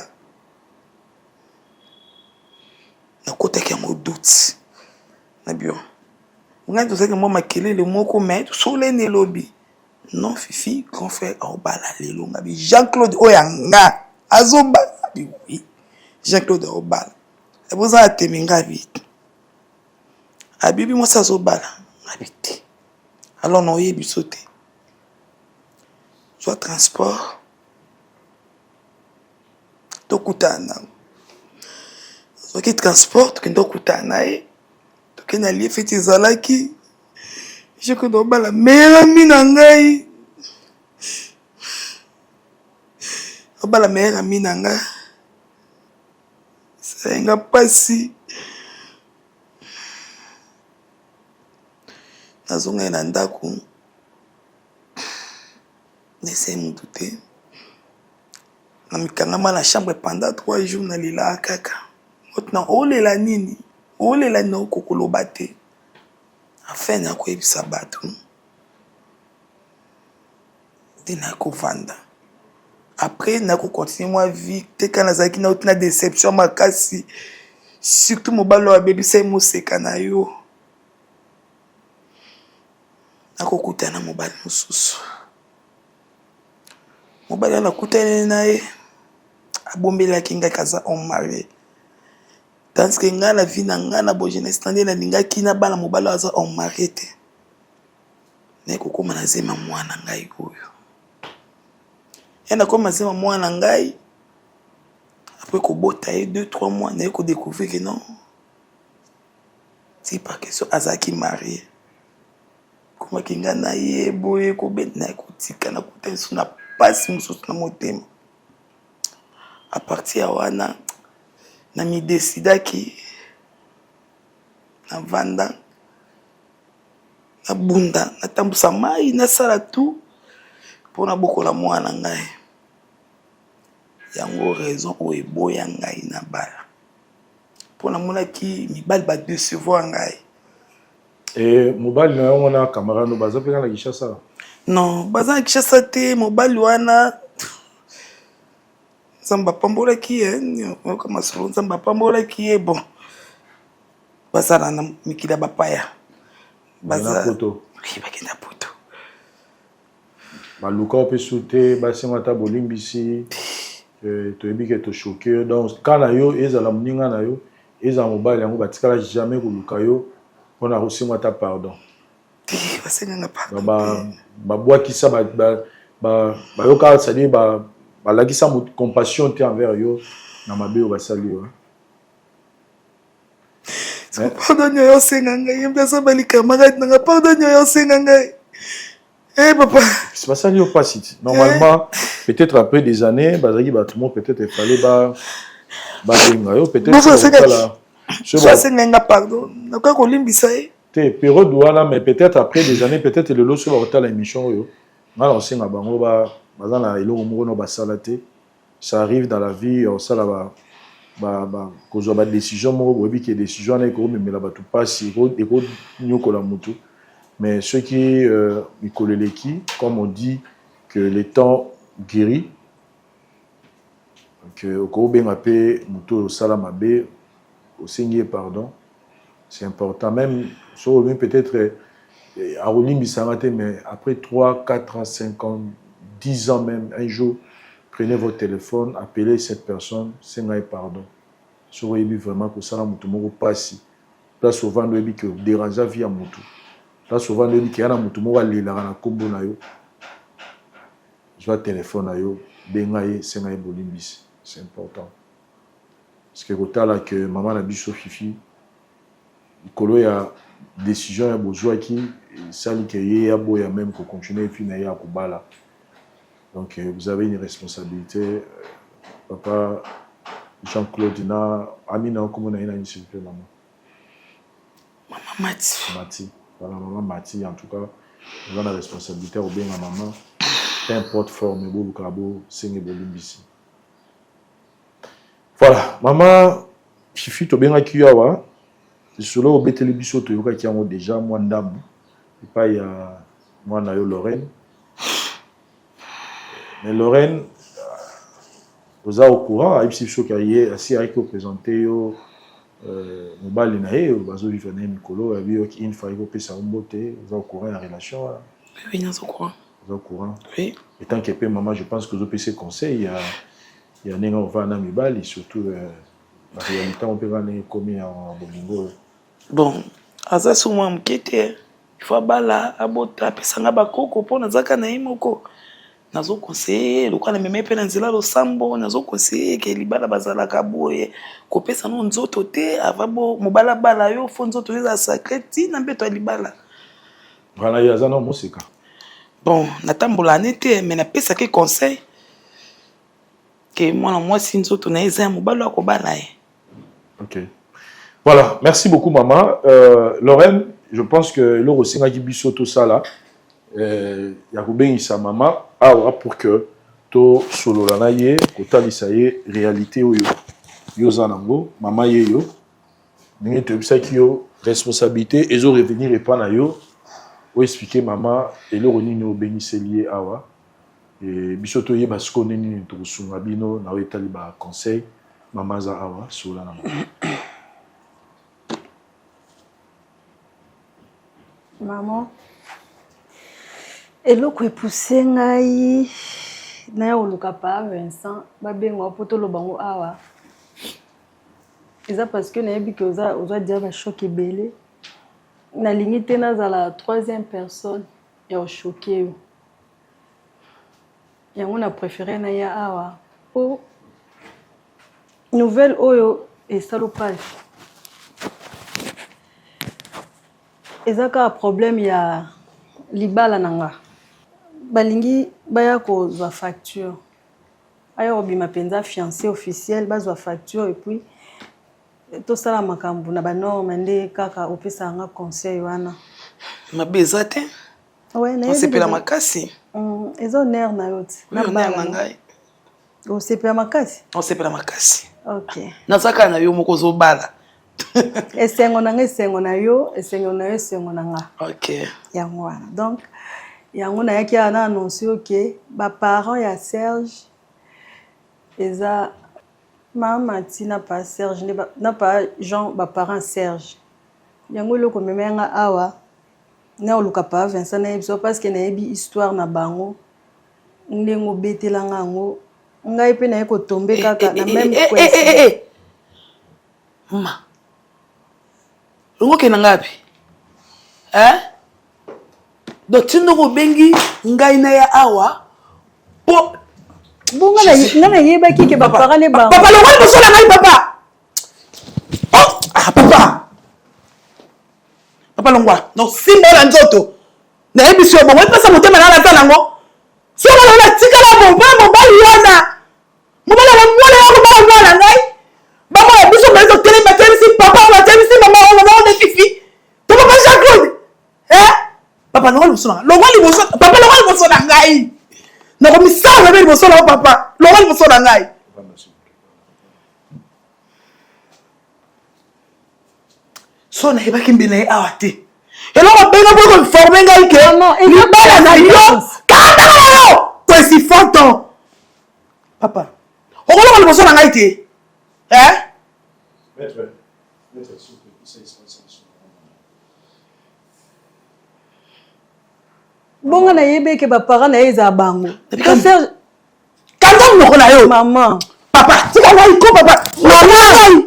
Speaker 2: Na côté qui a mon doute. Na bio. On a tout ça que moi makele le mot commun sur les lobby. Non fifi grand frère en bala lelo. Ngabi Jean-Claude Oyanga. Azo bala oui. Jean-Claude Obala. Et vous a teminga vite. Abibi moi ça zo bala. Habité. Alors, on a eu sauté. Soit transport, to kutana. Soit qui transport, to kendo kutana e. To kena lié feti zalaki. Je connais pas la meilleure amie nangai. Oba la meilleure amie nanga. C'est un pasi. Nazonga na ndako nese mutute na mikangama na chambre pendant 3 jours na lila kaka otna olela nini na kokoloba te afin na ko ebisa bato dina ko vanda après na ko continuer moi vie te kana zaki na otna déception makasi surtout mobalo abebisa moseka na yo. Akokutana mobali mususu mobali anakutana naye abombelaki ngai kaza on marié tandis que ngai la vie na ngai na bo jeunesse tandis na lingaki na bana mobali aza on marié te ne kokoma na zema mwana ngai oyo yana koma zema mwana ngai après kobota ye 2-3 mois na ko découvrir que non c'est pas question azaki marié. Comment kinga na ye boye ko betna ko tika na kutensu na passe mususu na motema à partir wana na mi décida ki na vanda na bunda na tambusa mai na sala tout pour na bokola mwana ngai yango raison o eboya ngai na bala pour na mona ki mibali ba décevoir ngai.
Speaker 5: Et mobile na wana camarade no baza pena la Kinshasa.
Speaker 2: Non, baza Kinshasa te mobile wana Zamba pambola ki kama solo Zamba pambola ki bon. Baza na mikila bapaya. Baza
Speaker 5: poto.
Speaker 2: Oui, bakenda poto.
Speaker 5: Baluka pe sauter basi mata bolimbisi to ebike to choquer donc kana yo ezala mninga na yo eza mobile yango batikala jamais koluka yo. On a reçu moi ta pardon. Babwakisa yoka c'est-à-dire balakisa compassion te envers yo na mabe ba sali yo.
Speaker 2: Pardon yo senga ngai mbesa bali camarade nga pardon yo senga ngai. Eh papa,
Speaker 5: c'est pas ça yo pas ici. Normalement peut-être après des années bazaki ba tout le monde peut-être il fallait ba denga yo peut-être
Speaker 2: ça senga pardon. Na kwa kolimbisa
Speaker 5: te période wana mais peut-être après des années peut-être le lot sur la émission yo ngala osenga bango baza na eloko moko no basala te ça arrive dans la vie osala kozwa ba décision moko boyebi ke décision na ekomemela bato pasi ekonyokola mutu mais ceux qui mikoleleki comme on dit que le temps guérit que okobenga pe mutu osala mabe osengi pardon c'est important même so peut-être à Rolimbisanga mais après 3 4 ans 5 ans 10 ans même un jour prenez votre téléphone appelez cette personne sengai pardon so yebi vraiment que ça mutu moko pasi là souvent le yebi que déranger vie à mutu là souvent le yebi que yana mutu moko alela na kombo na yo je vais téléphone na yo bengai sengai bolimbisi c'est important parce que kotala que maman na biso fifi kolo ya décision ya bozwa qui sali que ya boya même pour continuer puis na ya kubala donc vous avez une responsabilité papa Jean-Claude na Amina comment na ina s'il vous plaît maman Mati voilà maman Mati en tout cas vous avez la responsabilité au bien maman peu importe forme beau kabo senge bolimbisi voilà maman fifi to bien akiyawa solo obeteli biso to yoka ki yango déjà moi ndambu pas ya moi na yo Lorraine mais Lorraine vous êtes au courant ibisi biso ka ye asi ari ko présenter yo mobali na ye bazo vivre na mikolo ya bio ki une fois ko pesa mbote vous êtes au courant la relation
Speaker 2: oui nous au courant
Speaker 5: vous êtes au courant
Speaker 2: oui
Speaker 5: et tant que peu maman je pense que vous PC conseil il y a nenga on va na mibali surtout la réalité on peut gagner comme en bolingo
Speaker 2: bon aza souma mkete il faut bala abota pesanga bakoko pona zaka na imoko nazo conseiller lokana meme pe na nzela lo sambo nazo conseiller ke libala bazala kaboye ko pesa no nzoto te avabo mobala bala yo fo nzoto za sacreti na mbeto libala
Speaker 5: voilà ya zana musika
Speaker 2: bon natambola nete mais na pesa ke conseil que moi si nzoto na eza mobala ko bala
Speaker 5: OK. Voilà, merci beaucoup maman. Lorraine, je pense que le Rosinga Gibiso tout ça là, Yakoubeng sa maman pour que to solo la naie, kotali sa ye réalité oyo yo zanango, maman ye yo, ningi te bisa ki yo responsabilité et zo revenir et pas na yo, ou expliquer maman et le roni no bénisse lié awa et bisoto ye basko nini to sunga bino na etali ba conseil maman za awa solo la maman.
Speaker 1: Maman, eloko epoussé ngai na ya oluka pa Vincent babenga poto lo bango awa. Eza parce que nayebi que oza dire ba choc ebele. Na limite nazala troisième personne ya choquer yo. Yango na préféré na ya awa. O nouvelle oyo et salopage. Ezaka problème ya libala nanga balingi baya ko za facture aya obima penza fiancé officiel bazwa facture et puis to sala makambu na ba norme nde kaka opesa nga conseil wana
Speaker 2: mabeza te
Speaker 1: ouais na
Speaker 2: sepela makasi
Speaker 1: ezo ner na yote
Speaker 2: na bana ngai
Speaker 1: o sepela makasi OK
Speaker 2: nazaka na yo moko zo bala
Speaker 1: esengo na yo esengo na nga
Speaker 2: OK
Speaker 1: yango wana donc yango na yaki ana annoncer OK ba parents ya Serge eza mama tina pa Serge na pa Jean ba parents Serge yango loko memenga awa na oluka pa Vincent na ebiso parce que na yebi histoire na bango ndengo betelanga ngo ngai pe na yeko tomber kaka na même question
Speaker 2: ma ngoke na ngapi donc tindo ko bengi ngai na ya awa po
Speaker 1: bunga na yeba kike ba parale ba
Speaker 2: papa lo ngani bosola ngai papa oh papa longwa no simba la nzoto na ebisi yo bongo pesa motema na la tana ngo so na tikala bomba yana mobala la mwana ya mwana ngai ba mo biso mezo tele ba tele si papa wa tele si mama wa na fifi to papa Jacques ngai. Nakomisala be liboso na papa. Longa liboso na ngai. So na ebaki mbele awa te. Eloko benga pour informer ngai ke.
Speaker 1: Non,
Speaker 2: libala na yo. Kata na yo. Toi si fonton. Papa. Okolo liboso na ngai te.
Speaker 5: Maître,
Speaker 1: bonga na yebe ke ba parents na eza bango.
Speaker 2: Kanda moko na yo.
Speaker 1: Maman.
Speaker 2: Papa, tika ngai ko papa. Maman.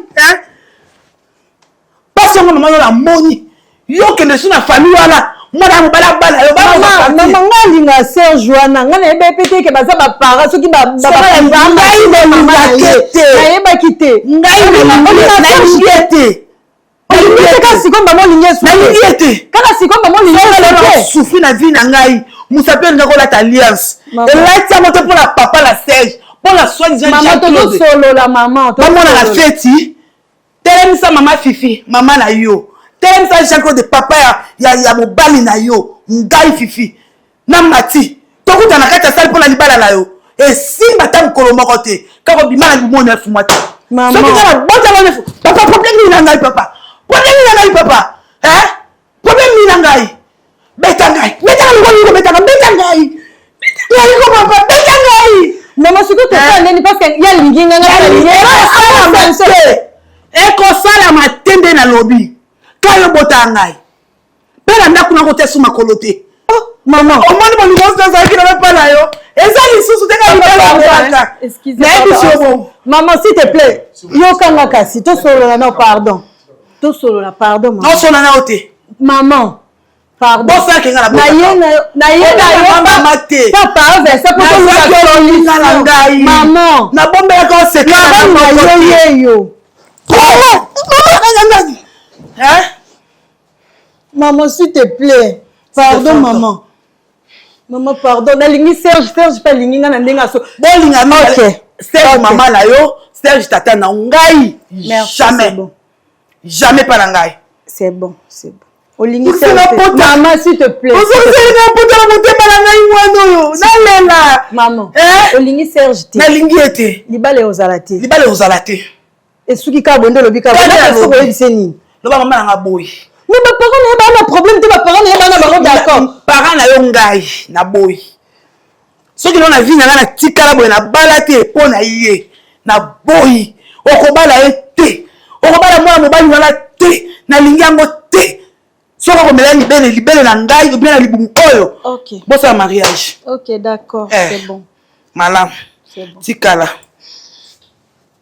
Speaker 2: Parce que maman la moni. Yo kende suna famille wala. Mwana mobala yo ba.
Speaker 1: Maman ngalinga Serge wana ngana yebe pete ke baza ba parents soki ba
Speaker 2: ngai na maman kete.
Speaker 1: Na yeba kite.
Speaker 2: Ngai na maman kete.
Speaker 1: Kaka siko maman linyesu.
Speaker 2: Na liete.
Speaker 1: Kaka siko maman linyesu.
Speaker 2: Souffri na vie na ngai. Musape nga ko la alliance. Et là ça monte pour la papa la Serge. Pour la soi-disant
Speaker 1: maman to solo la maman.
Speaker 2: Maman na la fête. Telem sa maman Fifi, maman na yo. Telem sa Jean-Claude de papa ya mobali na yo. Ngai Fifi. Na mati. Tokuta na kata sali pour la libala na yo. Et simba tam kolomoko te. Kako bimana bimona fu mati.
Speaker 1: Maman.
Speaker 2: So kika na bonza na fu. Papa problème ni na ngai papa. Problème ni na ngai papa. Problème ni na ngai. Beta ngai. Beta ngai beta ngai. Ngai ko papa beta ngai.
Speaker 1: Maman surtout te nani parce que ya linginga ngata
Speaker 2: ekosala matende na lobi kayo bota ngai pela ndaku na kote suma kolote
Speaker 1: maman
Speaker 2: omoni mo liboso za kina na pala yo eza lisusu te ka libala
Speaker 1: excusez-moi maman s'il te plaît yo kanga kasi to solo na pardon to solo la pardon maman
Speaker 2: no solo na ote
Speaker 1: maman pardon
Speaker 2: bosa ke ngala
Speaker 1: na ye
Speaker 2: mama te
Speaker 1: papa versa pour
Speaker 2: na ngai
Speaker 1: maman
Speaker 2: na bombe ya ko se
Speaker 1: na yo maman s'il te plaît pardon maman maman pardon nalingi Serge pas lingi nga na ndenga so
Speaker 2: bolinga
Speaker 1: OK
Speaker 2: Serge maman na yo Serge tata na ngai jamais pas na ngai
Speaker 1: c'est bon olingi maman s'il te plaît maman olingi Serge te
Speaker 2: nalingi ete
Speaker 1: libale ozala te esuki ka bonde lobi ka bonde ko yebise nini
Speaker 2: loba mama nga boy
Speaker 1: mais ba parents na ba na problème te ba parents na ba na bango d'accord
Speaker 2: parents na yo ngai na boy soki na vie na na tikala boy na bala te po na ye na boy okobala ete okobala mwana mobali wala te na lingi yango te soko komela libele na ngai ou bien na libumu oyo
Speaker 1: OK
Speaker 2: bosa mariage
Speaker 1: OK d'accord c'est bon
Speaker 2: malam tikala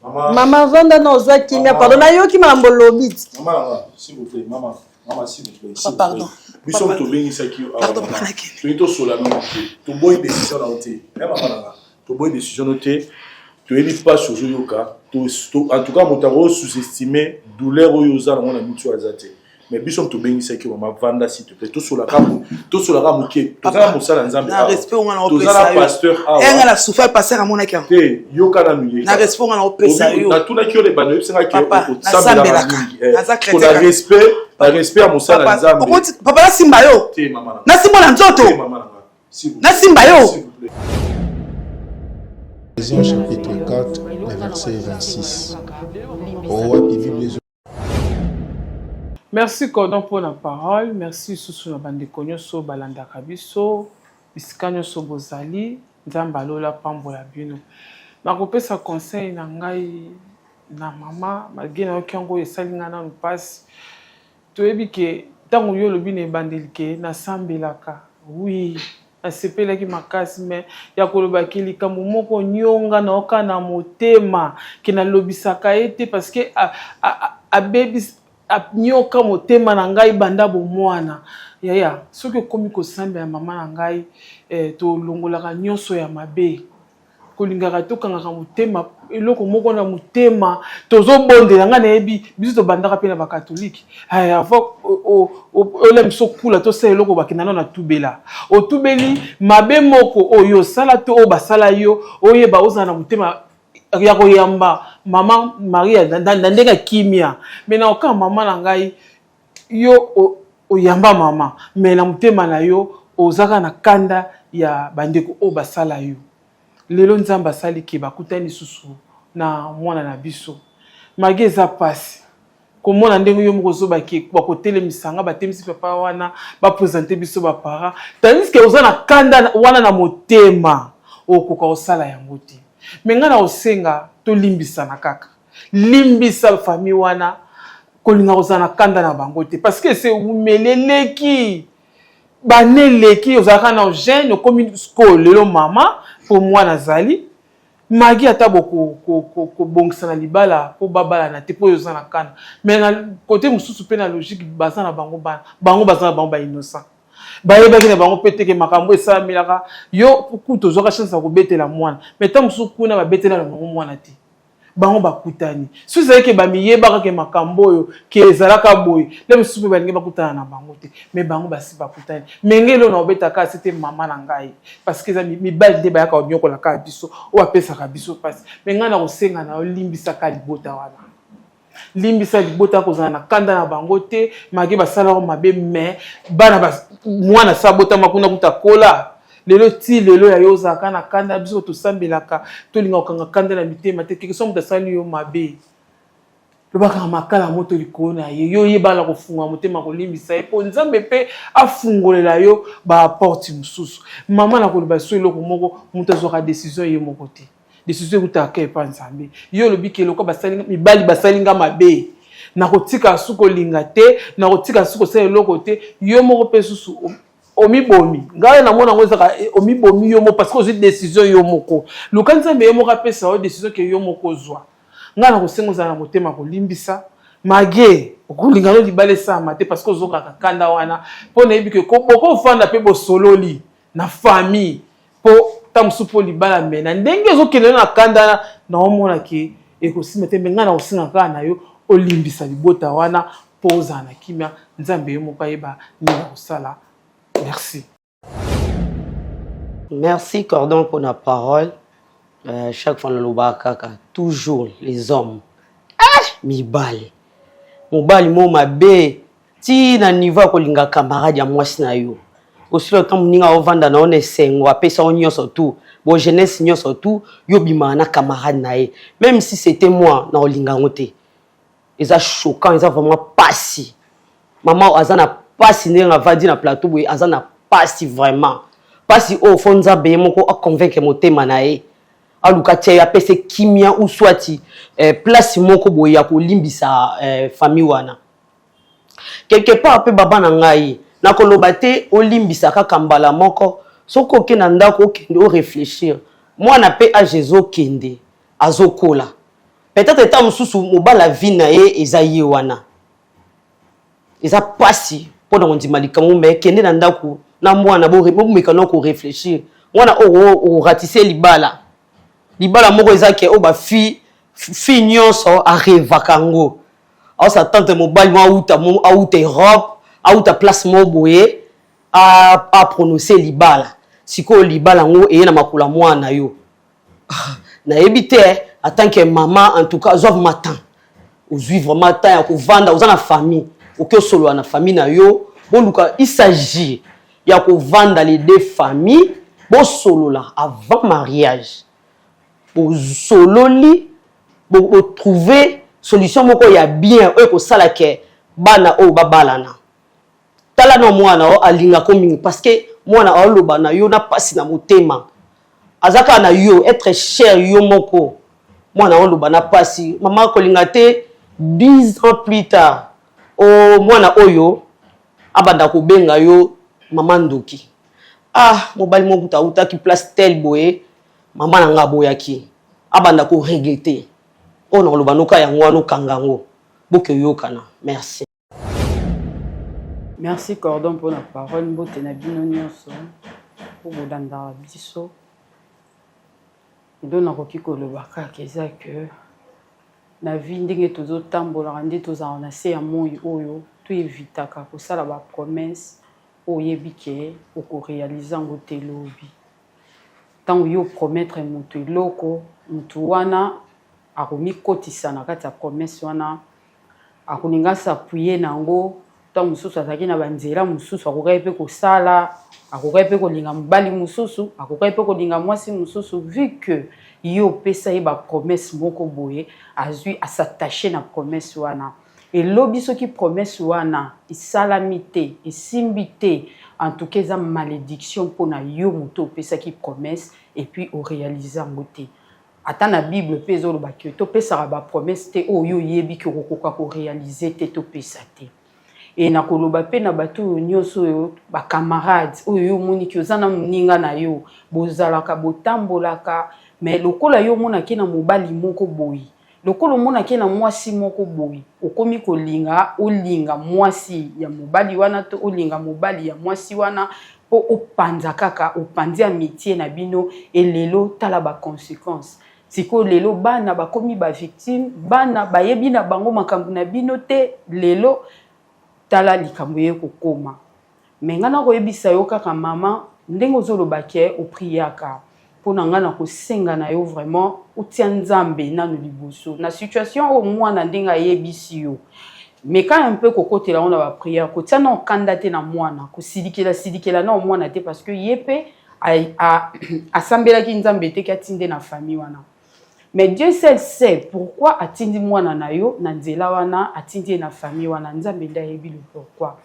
Speaker 1: maman vanda na ozwa kimia pardon na yo ki mambo lobi
Speaker 5: maman s'il vous plaît maman s'il vous plaît
Speaker 2: pardon
Speaker 5: biso to bengisa ki to to sola no to boy décision na ote maman to boy décision ote to eni pas sur yoka to en tout cas motaro sous-estimer douleur oyoza na mona mutu azate mais biso to bengisa ki maman vanda s'il te plaît to sola ka moke to za mosala nzambe
Speaker 2: na respect on a
Speaker 5: to za pasteur
Speaker 2: enga la souffert passer à monaki
Speaker 5: te yoka na nuye
Speaker 2: na respect on a opesa yo
Speaker 5: na tuna ki ole bano yebsenga ki
Speaker 2: na sambela
Speaker 5: ko na respect à mosala nzambe
Speaker 2: papa na simba yo
Speaker 5: te mama
Speaker 2: na simba na nzoto na simba yo
Speaker 9: Ephésiens chapitre 4, le verset 26.
Speaker 10: Merci Cordon pour la parole. Merci Soussou na bande konyoso balanda kabiso. Biskanyoso bozali. Nzambalola pambola bino. Nakopesa conseil na ngai na mama. Malgré na okiango esalinga na mpasi. Toyebi ke tango yo lobi ne bandelike na sambelaka. Oui. Asepelaki makasi me ya kolobaki likambo moko nyonga na oka na motema kina lobisaka ete parce que abebis nyoka motema na ngai banda bomwana yaya soki okomi kosambe ya mama na ngai to longolaka nyonso ya mabe kolingaka tokangaka motema eloko moko na motema tozobondela nga nayebi biso tobandaka mpe na bakatolike avant olem so kula tosala eloko bakenda na tubela otubeli mabe moko oyo osala to oyo basala yo oyeba ozala na motema ya koyamba mama Maria na ndenge ya kimia me na oka mama na ngai yo oyamba mama me na motema na yo ozaka na kanda ya bandeko o basala yo lelo nzamba sali ke bakutani susu na mwana na biso magi eza pasi komona ndenge yo moko zobaki bakotelemisa nga batemisi papa wana bapresente biso bapara tandis ke oza na kanda wana na motema okoka osala yango te me nga na osenga tolimbisana kaka limbisa famille wana kolinga oza na kanda na bango te parce que c'est umeleleki baneleki ozalaka na gene okomi sko lelo mama po mwana zali magi ata kobongisa na libala po babala na te po oza na kana mais na côté mosusu pe na logique baza na bango bana bango baza na bango ba innocent bayebaki na bango pe teke makambo esalamilaka yo kutu ozwaka chance ya kobetela mwana mais ntango mosusu kuna babetela na bango mwana te bango bakutani so ezalaki bamiyebaka ke makambo oyo ke ezalaka boye le mosusu mpe balingi bakutana na bango te mais bango basi bakutani menge lelo na obetaka asi te mama na ngai parce que eza mibali nde bayaka obiokolaka biso oyo apesaka biso mpasi me ngai na kosenga na olimbisaka libota wana limbisa libota kozala na kanda na bango te magi basalaka mabe me bana mwana sa botama kuna kuta kola lelo ti lelo ya yozaka na kanda biso tosambelaka tolinga okanga kanda na mitema te keke so moto asali yo mabe lobaka makala moto likolo na ye yo yebala kofunga motema kolimbisa ye po nzambe mpe afungolela yo baaporte mosusu mama na koloba so eloko moko moto azwaka décision ye moko te décision ekutaka epa nzambe yo olobi ke eloko mibali basalinga mabe na kotika su kolinga te na kotika su kosala eloko te yo moko mpe susu omibomi ngai namona ngo ezaka omibomi yo moko parce que ozwi décision yo moko luka nzambe ye moko apesa yo décision ke yo moko ozwa ngai na kosenga ozala na motema kolimbisa mage okolinga no libala esama te parce que ozokaka kanda wana mpo nayebi ke bokofanda mpe bosololi na famille mpo ta mosusu mpo libala me na ndenge ezokende na kanda na omona ke ekosima te me ngai na kosenga kaka na yo olimbisa libota wana mpo ozala na kimia nzambe ye moko ayeba ndenge kosala. Merci.
Speaker 11: Merci Cordon pour la parole. Chaque fois le kaka toujours les hommes. Mibali. Mobali mo mabe ti na niveau ko linga camarade ya mwasi na yo. Aussi le temps ninga ovanda na one sengo apesa onyo surtout. Bon jeunesse nyo surtout yo bima na camarade na ye. Même si c'était moi na olinga ngote. Eza choquant, eza vraiment passi. Maman azana pasi ndenge avandi na plateau boye aza na pasi vraiment pasi au fond nzambe ye moko aconvaincre motema na ye aluka tia apese kimia ou swati place moko boye ya kolimbisa famille wana quelque part pe baba na ngai na koloba te olimbisa kaka mbala moko soko ke na ndako okende o réfléchir mwana pe a Jésus kende azokola peut-être ta mususu mobala vie na ye eza ye wana eza pasi pendant on dit malika mais kende na ndako na mwana bo mekano ko réfléchir mwana o ratissé libala moko ezake o ba fi nyonso a revakango au sa tante mobile mo auta Europe auta place mo boye a prononcer libala siko libala ngo e na makula mwana yo na ebité en tant que maman en tout cas zov matin au vivre matin ya ko vanda aux na famille aucun solo na famille na yo boluka il s'agit ya ko vanda les deux familles bo solo là avant mariage bo solo li bo trouver solution moko ya bien o ko sala ke bana o babalana tala no mwana o alinga komi parce que mwana o loba na yo na pasi na motema azaka na yo être cher yo moko mwana o loba na pasi mama ko linga te 10 ans plus tard o mwana oyo abanda ko benga yo mama ndoki mobali mo buta uta ki place tel boye mama na nga boyaki abanda ko regretter on a lobanoka ya ngwano kangango boke yokana. Merci.
Speaker 12: Merci Cordon pour la parole mbote na bino nyonso pour bodanda biso ndona koki kolobaka keza que na vie ndenge tozo tambola nde toza na se ya moyi oyo tu evitaka kosala ba promesse oyebike oko réaliser ngote lobi tango yo promettre mutu eloko mutu wana akomi kotisa na kati ya promesse wana akoninga s'appuyer nango tant mosusu azalaki na banzela mosusu akokai mpe kosala akokai mpe kolinga mobali mosusu akokai mpe kolinga mwasi mosusu vu que ye opesa ye bapromese moko boye azwi asatache na promese wana elobi soki promese wana esalami te esimbi te en tout cas eza malédiction mpona yo moto opesaki promese et puis oréalise yango te ata na bible mpe ezolobaki topesaka bapromese te oyo oyebi ke okokoka koréalise te topesa te e nakoloba mpe na bato oyo nyonso oyo bacamarade oyo yo omoniki oza na moninga na yo bozalaka botambolaka mais lokola yo omonaki na mobali moko boyi lokola omonaki na mwasi moko boyi okomi kolinga olinga mwasi ya mobali wana to olinga mobali ya mwasi wana po opanza kaka opandi amitié na bino elelo tala ba conséquences siko lelo bana bakomi ba victime bana bayebi na bango makambo na bino te lelo tala likambo ye kokoma mais ngana koyebisa yo kaka mama ndenge ozolobaki opriaka mpona nga na kosenga na yo vraiment otia nzambe nanu liboso na situation oyo mwana ndenge ayebisi yo mais quand un peu kokotela on a ba prière kotia na okanda te na mwana kosilikela na mwana te parce que ye mpe asambelaki nzambe te katinde na famille wana mais Dieu seul sait pourquoi atindi mwana na yo na nzela wana atindi na famille wana nzambe nda yebi le pourquoi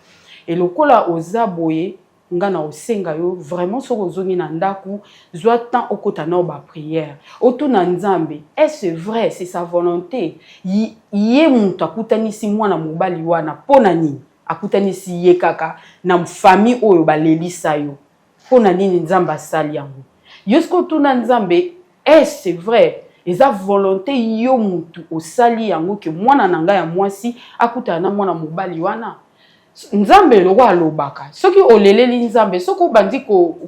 Speaker 12: et lokola oza boye nga na osenga yo vraiment soko ozongi na ndaku zwa temps okota na ba prière otuna nzambe est-ce vrai c'est sa volonté ye muntu akutanisi mwana mobali wana pona nini akutanisi ye kaka na famille oyo balelisa yo pona nini nzambe asali yango yosko tuna nzambe est-ce vrai eza volonté yo muntu osali yango ke mwana nanga ya mwasi akutana na mwana mobali wana nzambe loko alobaka soki oleleli nzambe soki obandi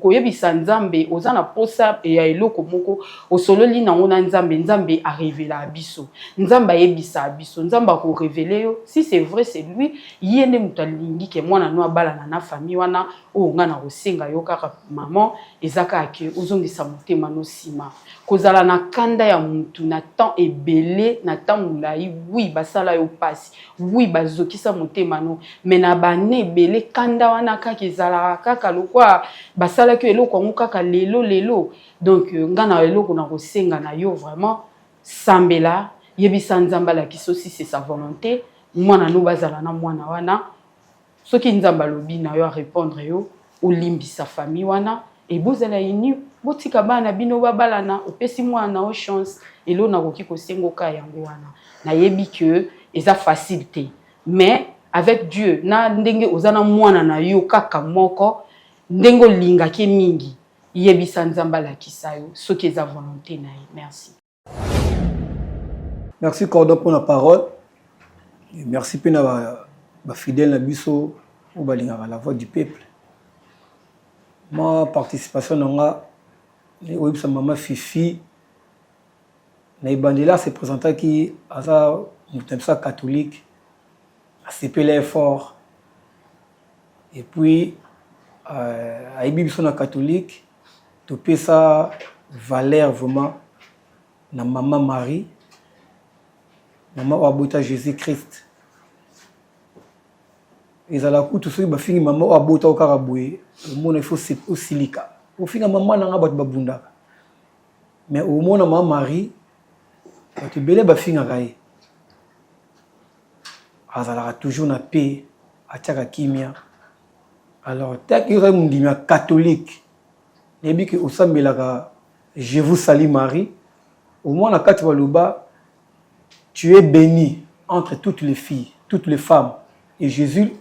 Speaker 12: koyebisa nzambe oza na posa ya eloko moko osololi nango na nzambe nzambe arevela biso nzambe ayebisa biso nzambe akorevele yo si c'est vrai c'est lui ye nde moto alingi ke mwana no abalana na famille wana oyo nga na kosenga yo kaka maman eza kaka ke ozongisa motema no nsima kozala na kanda ya mutu na temps ebele na temps molai wi basala yo pasi wi bazokisa motema no mais na bane ebele kanda wana kaka ezalaka kaka lokwa basalaki eloko yango kaka lelo donc nga na eloko na kosenga na yo vraiment sambela yebisa nzambe alakisi si c'est sa volonté mwana no bazala na mwana wana soki nzambe alobi na yo arépondre yo olimbisa famille wana ebozala ini botika bana bino babalana opesi mwana o chance elo nakoki kosengoka yango wana nayebi que eza facile te mais avec Dieu na ndenge ozana mwana na yo kaka moko ndenge olingaki mingi yebisa nzambe alakisa yo soki eza volonté na ye. Merci.
Speaker 13: Merci Cordon pour la parole et merci pe na ba fidèle na biso o balingaka la voix du peuple. Ma participation nanga oyebisa mama Fifi na ibandela se présenta qui asa mutamsa catholique asepela fort et puis aibi biso na catholique to pesa valeur vraiment na maman Marie maman abota Jésus Christ ezala kutu soki bafingi maman abota okaka boye omona il faut osilika ofinga maman nanga bato babundaka mais omona maman Marie bato ebele bafingaka ye azalaka toujours na paix atiaka kimia alors taki ozali mondimi ya catholique nayebi ke osambelaka je vous salue Marie omona kati baloba tu es bénie entre toutes les filles toutes les femmes et Jésus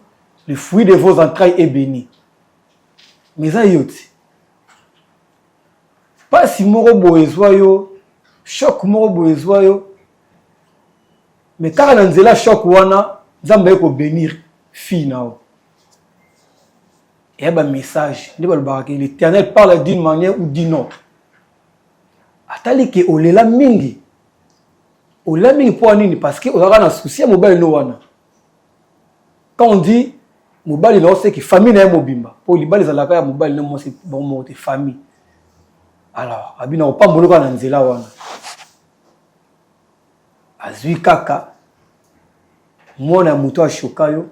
Speaker 13: le fruit de vos entrailles est béni mais ça yoti pas si moko boezwa yo choc moko boezwa yo mais kaka na nzela choc wana nzambe ko bénir fille nao et ba message nde balobaka que l'Éternel parle d'une manière ou d'une autre atali ke olela mingi pour nini parce que ozaka na souci ya mobali no wana quand on dit mobali no c'est que famille na mobimba pour libali zalaka ya mobali no c'est bon mot de famille alors abina opamboloka na nzela wana azui kaka mwana muto ashoka yo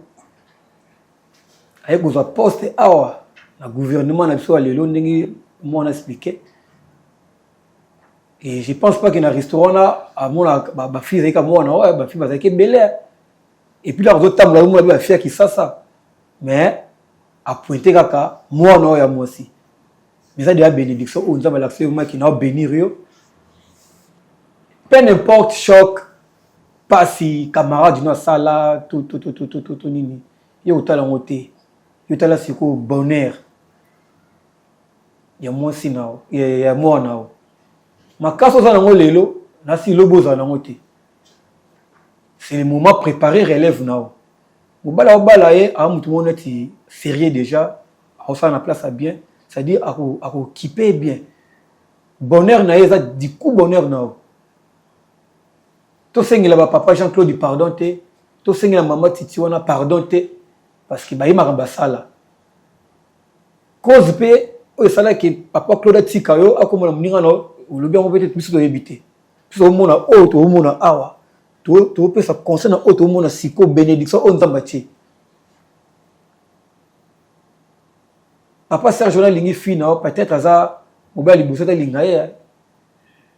Speaker 13: avec vos postes awa le gouvernement na biso lelo ndenge moi on a expliqué et je pense pas que dans restaurant là à mon ba fille avec moi na ouais ba fille avec belé et puis là aux autres tables là moi ba fille qui ça mais à pointer kaka moi na ya moi aussi mais ça déjà bénédiction on va l'accès moi qui na bénir yo peu n'importe choc pas si camarade na sala tout nini yo tala ngote yo tala siko bonheur ya moi si nao ya moi nao makaso za nango lelo na si lobo za nango te c'est le moment préparer relève nao mobala ye a mutu mona ti sérieux déjà a ça na place à bien c'est-à-dire à équiper bien bonheur na ye za du coup bonheur nao to sengela ba papa Jean-Claude pardon te to sengela maman Titi wana pardon te parce que ba yima ba sala cause pe o sala que papa Claude Tika yo akomona muninga no le bien peut-être plus de éviter plus au monde auto au monde awa to peut ça concerne auto au monde siko bénédiction on zambati papa Serge na lingi fina peut-être aza mobali bosata linga ye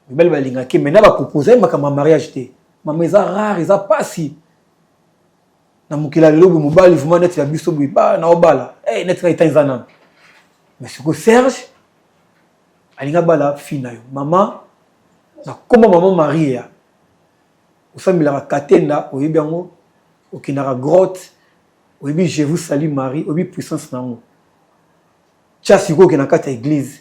Speaker 13: mobali ba linga ke maintenant ba proposer makama mariage te maman eza rare eza pasi na mukila lelo mobali vraiment net ya biso ba na obala net ka itanzana mais siko Serge alinga bala fina yo mama na koma maman Maria osamila katenda oyebi yango okinaka grotte oyebi je vous salue Marie oyebi puissance nango tia siko okina kati ya église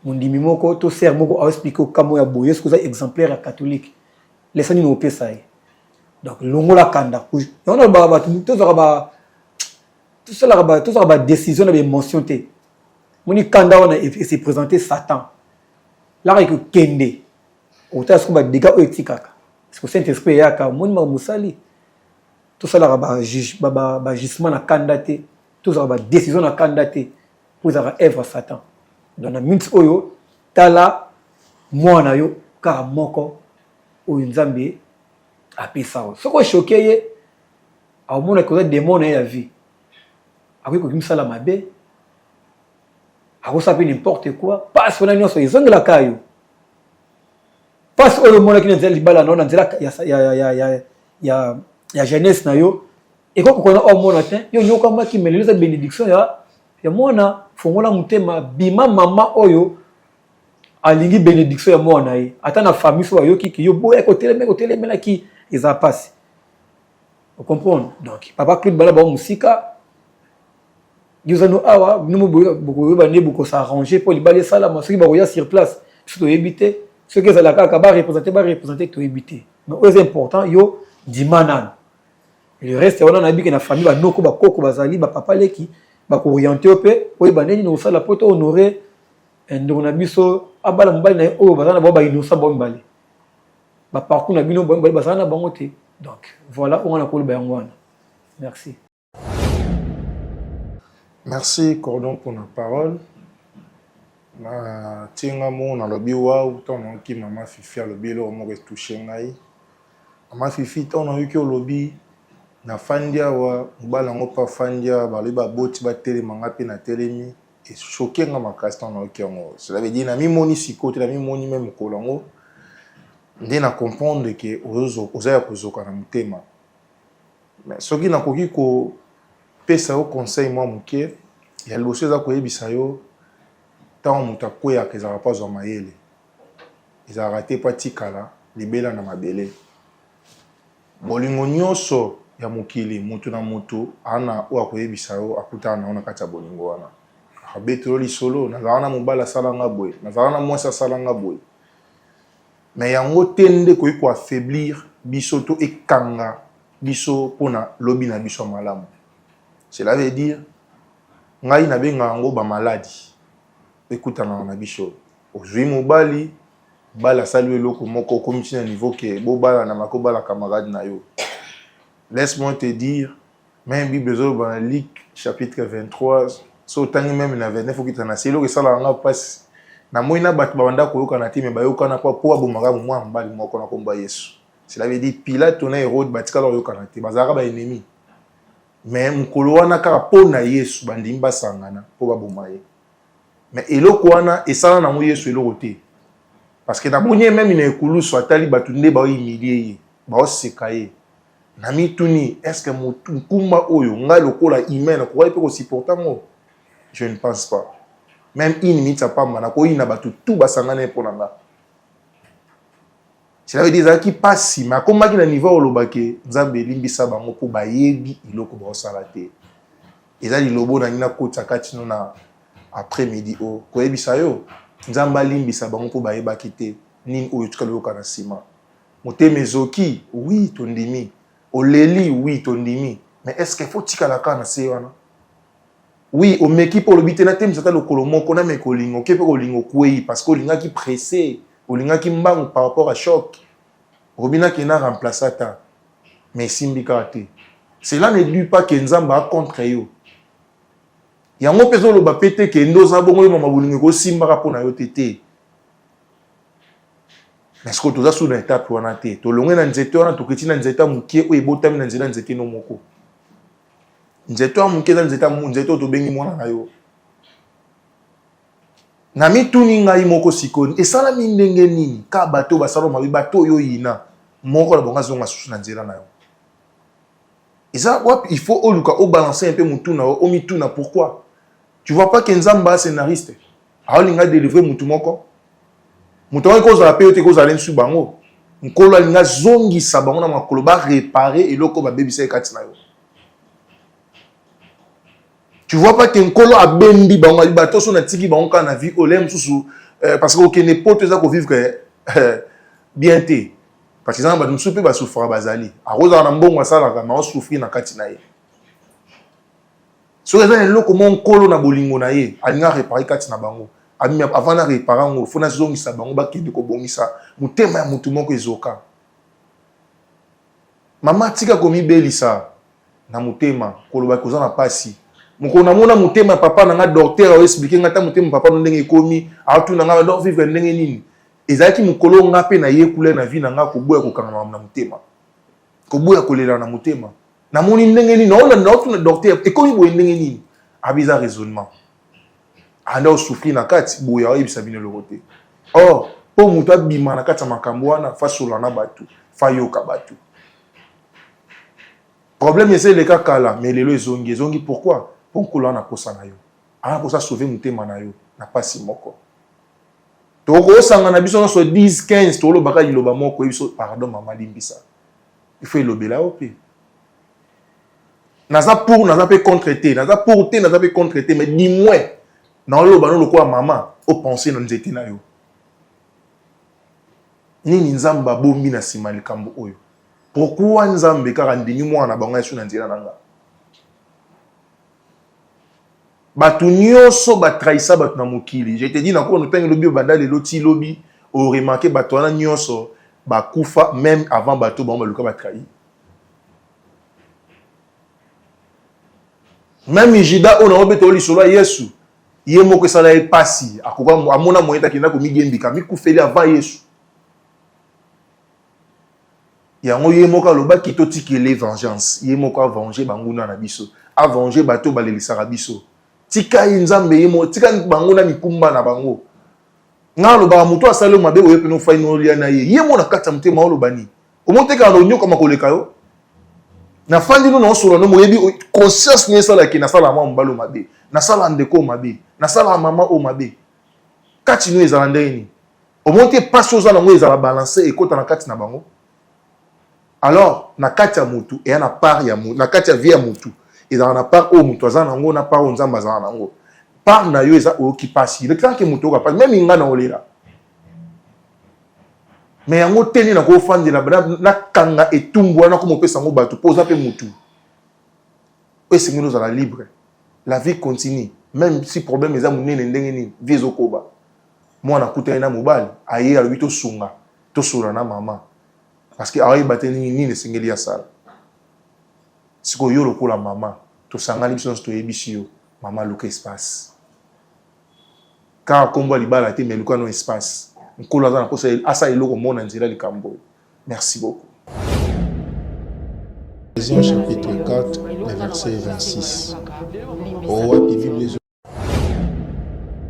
Speaker 13: mondimi moko to ser moko a expliqué okamo ya boye ce que ça exemplaire ya catholique lesani no pesa ye donc longola kanda on a ba tout ça ba décision na émotion te moni kanda on a se présenter Satan là que kende autant ce que ba dégâts etikaka parce que Saint-Esprit ya ka moni ma musali tout ça là ba juge ba jugement na kanda te tout ça ba décision na kanda te pour ça œuvre Satan dans la minute oyo tala mwana yo ka moko oyo nzambe apesa o soko choqué ye a mona ko démon ya vie avec ko kimsala mabe akosapi n'importe quoi passe on a nyonso ezongela kayo passe oyo mona kina nzela libala na nzela ya jeunesse na yo et ko kona o mona te yo nyoka maki meleleza bénédiction ya mona fongola mutema bima mama oyo alingi bénédiction ya mona ye ata na famille so yo kiki yo boya ko telemela ki eza passe vous comprenez donc papa Claude bala ba musika yuzano awa nous beaucoup ba ne beaucoup s'arranger pour libala sala ma soki ba roya sur place surtout éviter ce que ça la ka ba représenter to éviter mais c'est important yo dimanan le reste on a habité na famille ba noko ba koko bazali ba papa leki ba ko orienter pe oyi ba neni no sala poto honorer ndo na biso abala mbali na o bazana ba innocent ba mbali ba parcours na bino mbali bazana bango te donc voilà on a ko ba yango wana merci.
Speaker 5: Merci Cordon pour la parole. Na tinga mo na lobi wa utono ki mama Fifi lobi lo mo toucher ngai. Mama Fifi tono yuki lobi na fandia wa mbala ngo pa fandia ba liba boti ba tele manga pe na telemi et choqué nga makasi tono yuki ngo. Cela veut dire na mi moni sikote na mi moni même kolongo. Ndé na comprendre que oza kozoka na mutema. Mais soki na koki ko pesa au conseil moi muke ya loso za koyebisa yo tant muta koya ke za pas wa mayele ils raté patikala libela na mabele bolingo nyonso ya mukili mutu na mutu ana o akoyebisa yo akutana na ona kati ya bolingo wana abetolo lisolo na zana mobala sala ngabwe na zana mwasa sala ngabwe mais yango tende ko affaiblir biso to ekanga biso pona lobi na biso malamu. Cela veut dire ngai na benga ngo ba maladie ekutana na biso ozwi mobali bala saluer loko moko comme si na niveau que bo bala na makoba la camarade na yo. Laisse-moi te dire même Bible zo dans Luc chapitre 23 so tangi même na 29 faut kitana selo que sala nga passe na moina bat banda ko yoka te me ba yoka na kwa bomaka mwa mbali moko na komba Yesu. Cela veut dire Pilate na Hérode batika lo yoka te bazaka ba ennemi. mais mokolo wana kaka mpo na yesu bandimi basangana mpo baboma ye mais eloko wana esala nango yesu eloko te parce que naboni même na ekulusu atali bato nde baoyimilie ye baoseka ye na mituni est ce que nkumba oyo ngai lokola humain nakokai mpe kosupporta ngo je ne pense pas même une minute apamba nakoyina bato tu basangana ye mpo na nga cela veut dire ezalaki mpasi me akomaki na niveau olobake nzambe elimbisa bango mpo bayebi eloko baosala te eza lilobo nangi nakotisa kati no na après midi o koyebisa yo nzambe alimbisa bango mpo bayebaki te nini oyo tikali oyoka na nsima motema ezoki oui tondimi oleli oui tondimi mais est ce que faut tikala kaka na se wana oui omeki mpo olobi te natemisa ata lokolo moko nameka olingo oke mpe kolingo kwei parce que olingaki pressé olingaki mbangu par rapport à choc obinaki na remplace ata mais esimbi kaka te cela ne dit pas que nzambe acontre yo yango mpe ezoloba mpe te ke nde oza bongo yo mama bolingo ekosimbaka mpo na yo te te mais siko toza su na étape wana te tolongwe na nzete wana toketi na nzete ya mokie oyo ebotami na nzela nzete no moko nzete ya mokie eza nzete oyo tobengi mwana na yo na mituni ngai moko sikoni esalami ndenge nini ka bato basala mabe bato oyo yina moko na bonga zonga susu na nzela na yo eza wapi il faut oluka obalancer un peu mutuna o mituna pourquoi tu vois pas que nzamba scénariste aolinga délivrer mutu moko mutu oyo kozala pe yote kozala nsu bango nkolo alinga zongisa bango na makolo ba réparer eloko ba bebisa ekati na yo tu vois pas que nkolo abembi bango bato so na tiki bango kana vie olem susu parce que okene poto eza ko vivre bien te parce que nzamba musupe ba souffra bazali akoza na mbongo asalaka na souffrir na kati na ye so eza eloko mo nkolo na bolingo na ye alinga réparer kati na bango avant na réparer ngo fona zongisa bango bakende ko bongisa mutema ya mutu moko ezoka mama tika komi belisa na mutema koloba koza na pasi mukona mona mutema papa na nga docteur o expliquer ngata mutema papa no ndenge komi atu na nga do vivre ndenge nini ezaki mukolo nga pe na ye kule na vie na nga koboya kokanga na mutema koboya kolela na mutema na moni ndenge nini na otu na docteur ekomi boye ndenge nini abiza raisonnement anda souffrir na kati boya oyebisa bino lokote or po mutu abima na kati ya makambo wana fasola na batu fayoka batu problème ese le kala mais lelo ezongi pourquoi pour nkolo na kosa na yo ana kosa sauver mutema na yo na pasi moko toko sanga na biso so 10 15 tolo baka liloba moko biso pardon mama limbisa il faut lobela opé naza pe contre te naza pe contre te mais dis-moi na loba no lokwa mama o penser na nzete na yo nini nzamba bombi na sima likambo oyo pourquoi nzambe kaka ndimi mwana bango yesu na nzela nanga batu nyonso batrahisa bato na mokili je te dis na ko nopenge lobi obanda lelo ti lobi o remarquer bato wana nyonso bakufa même avant bato bango baluka batrahi même Jida ona obeto lisolo yesu ye moko esala ye pasi akoka amona moyen takenda komigembika mikufeli avant yesu yango ye moko alobaki totikele vengeance ye moko avenger banguna na biso avenger bato balelisaka biso tika nzambe ye mo tika banguna mikumba na bango nga alobaka moto asali mabe oyo peno fai no lia na ye mo na kata mutema olobani omoteka no nyoka makoleka yo na fandi no osola no moyebi conscience ne sala ki na sala mwa mbalo mabe na sala ndeko mabe na sala mama o mabe kati no ezala ndeni omonte passe oza nango ezala balancer ekota na kati na bango alors na kati ya mutu et na part ya mutu na kati ya vie ya mutu ezala na part o mutu aza nango na part o nzamba aza nango part na yo eza oyoki pasi le temps ke mutu oka même inga na olela mais yango teni na kofandela na kanga etumbu wana komopesa yango bato mpo oza mpe mutu oyo esengeli ozala libre la vie continue même si problème eza monene ndenge nini vie ezokoba mwana akutani na mobali aye alobi tosunga tosola na mama parce que aoyeba te nini esengeli ya sala sikoyo yo lokola mama tosangani biso nyonso toyebisi yo mama luka espace kaka kombo ya libala te mais luka no espace nkolo aza na posa asa eloko mona nzela likambo merci beaucoup
Speaker 9: Ephésiens chapitre 4, le verset 26. Roi et vive les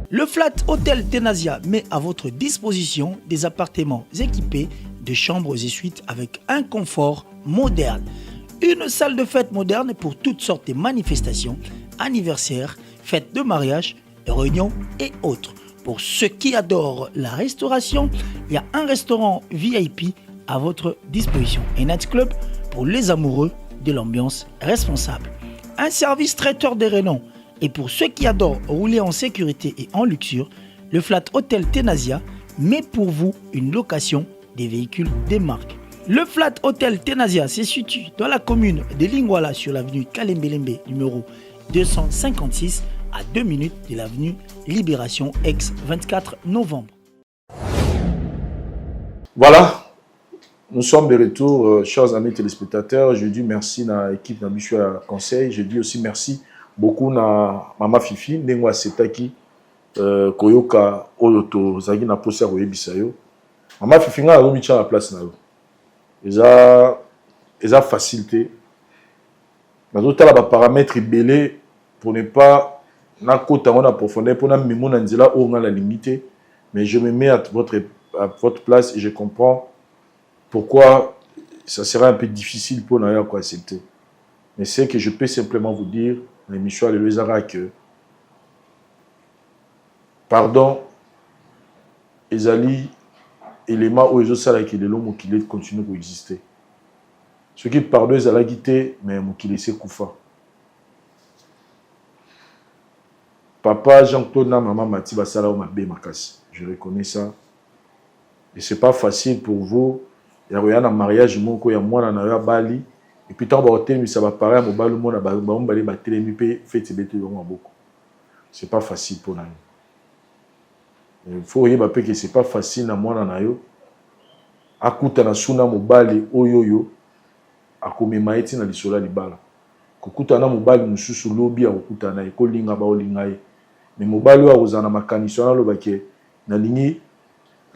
Speaker 14: Le Flat Hotel Tenasia met à votre disposition des appartements équipés de chambres et suites avec un confort moderne. Une salle de fête moderne pour toutes sortes de manifestations, anniversaires, fêtes de mariage, réunions et autres. Pour ceux qui adorent la restauration, il y a un restaurant VIP à votre disposition. Un night club pour les amoureux de l'ambiance responsable. Un service traiteur de renom. Et pour ceux qui adorent rouler en sécurité et en luxure, le Flat Hotel Tenasia met pour vous une location des véhicules des marques. Le Flat Hotel Tenasia se situe dans la commune de Lingwala sur l'avenue Kalembelembe numéro 256 à 2 minutes de l'avenue Libération ex-24 novembre.
Speaker 5: Voilà, nous sommes de retour, chers amis téléspectateurs. Je dis merci à l'équipe de Bichua Conseil. Je dis aussi merci beaucoup à Mama Fifi, Ndengwa Setaki, Koyoka Oyoto, Zagi na posa Royebisayo. Mama Fifi nga a la place na yo. Eza facilité. Dans d'autres là, paramètres belés pour ne pas na kota on a profondeur pour na mimo na nzela o nga la limité. Mais je me mets à votre place et je comprends pourquoi ça sera un peu difficile pour nous à accepter. Mais c'est que je peux simplement vous dire, l'émission de Lézara, que pardon, Ezali, élément où ils ont ça qui est l'homme qui continue à exister. Ce qui pardon, Ezala guité, mais qui laissait Koufa. Papa Jean-Claude, maman Mati Basala, ma bé Makas. Je reconnais ça. Et c'est pas facile pour vous. Il y a un mariage, il y a moi, il y a Bali. Et puis, tant que ça va paraître, il y a c'est pas facile pour nous. Il faut dire que c'est pas facile pour moi. Akuta na suna mobali oyoyo akomema eti na lisola libala. Kokuta na mobali mususu lobi akokuta na ekolinga ba olinga ye. Mais mobali wa ozana makaniso na lobake na lingi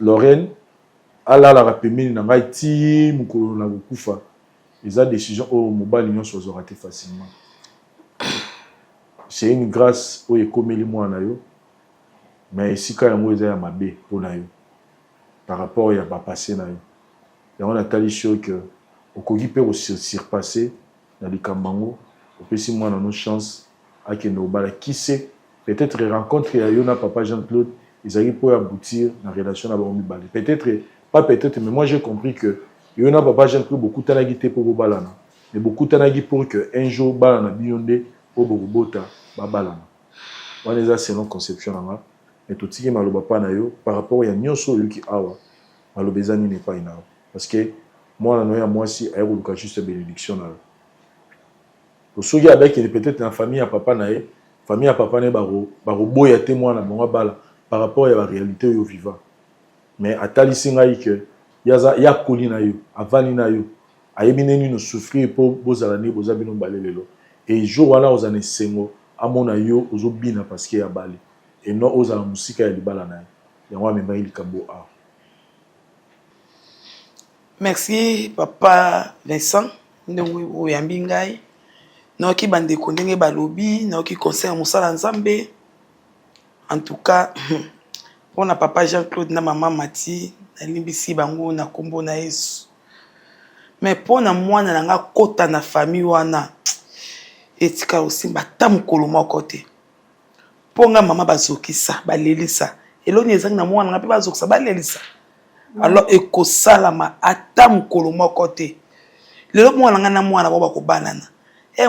Speaker 5: Lorraine ala la rapemini na ngai ti mukolo na kokufa. Eza décision au mobali nyonso ozora te facilement. C'est une grâce au ekomeli mwana yo. Mais esika ya moza ya mabe pona yo. Par rapport à ba passé na yo. Et on a tali sûr que au kogi peut aussi surpasser dans les kambango. Au peut si moi dans nos chances à que nos bala qui sait peut-être rencontrer à Yona papa Jean-Claude ils arrivent pour aboutir dans la relation avec Omi Balé. Peut-être pas peut-être mais moi j'ai compris que Yona papa Jean-Claude beaucoup tanagité pour balana. Mais beaucoup tanagi pour que un jour balana bionde pour bobota ba balana. On les a selon conception là. Et tout ce qui maloba pa na yo par rapport à nyonso yo ki awa malobezani n'est pas inao. Parce que moi, moi aussi, je suis juste bénédiction. Pour ceux qui avec peut-être une famille à papa, famille à papa, barobo ya témoin par rapport à la réalité où vivant. Mais à talisinga que ya kolina yo, avalina yo, ayebineni no souffrir pour bozalani bozabino balelelo. Et jour wala ozane sengo amona yo ozobina parce que ya balé. Et non ozala musika ya libala na. Ya wa memba likambo a.
Speaker 2: Merci papa Vincent ndongo oyambi ngai noki bande ko ndenge balobi noki conseil musala nzambe. En tout cas pour na papa Jean-Claude na maman Mati na limbisi bango na kombo na Yesu. Mais pour na mwana nanga kota na famille wana etika aussi batam koloma côté. Pour nga mama bazokisa balelisa eloni ezangi na mwana nga pe bazokisa balelisa. Alors ekosalama ata mukolo moko te lelo mwana nga na mwana baba ko banana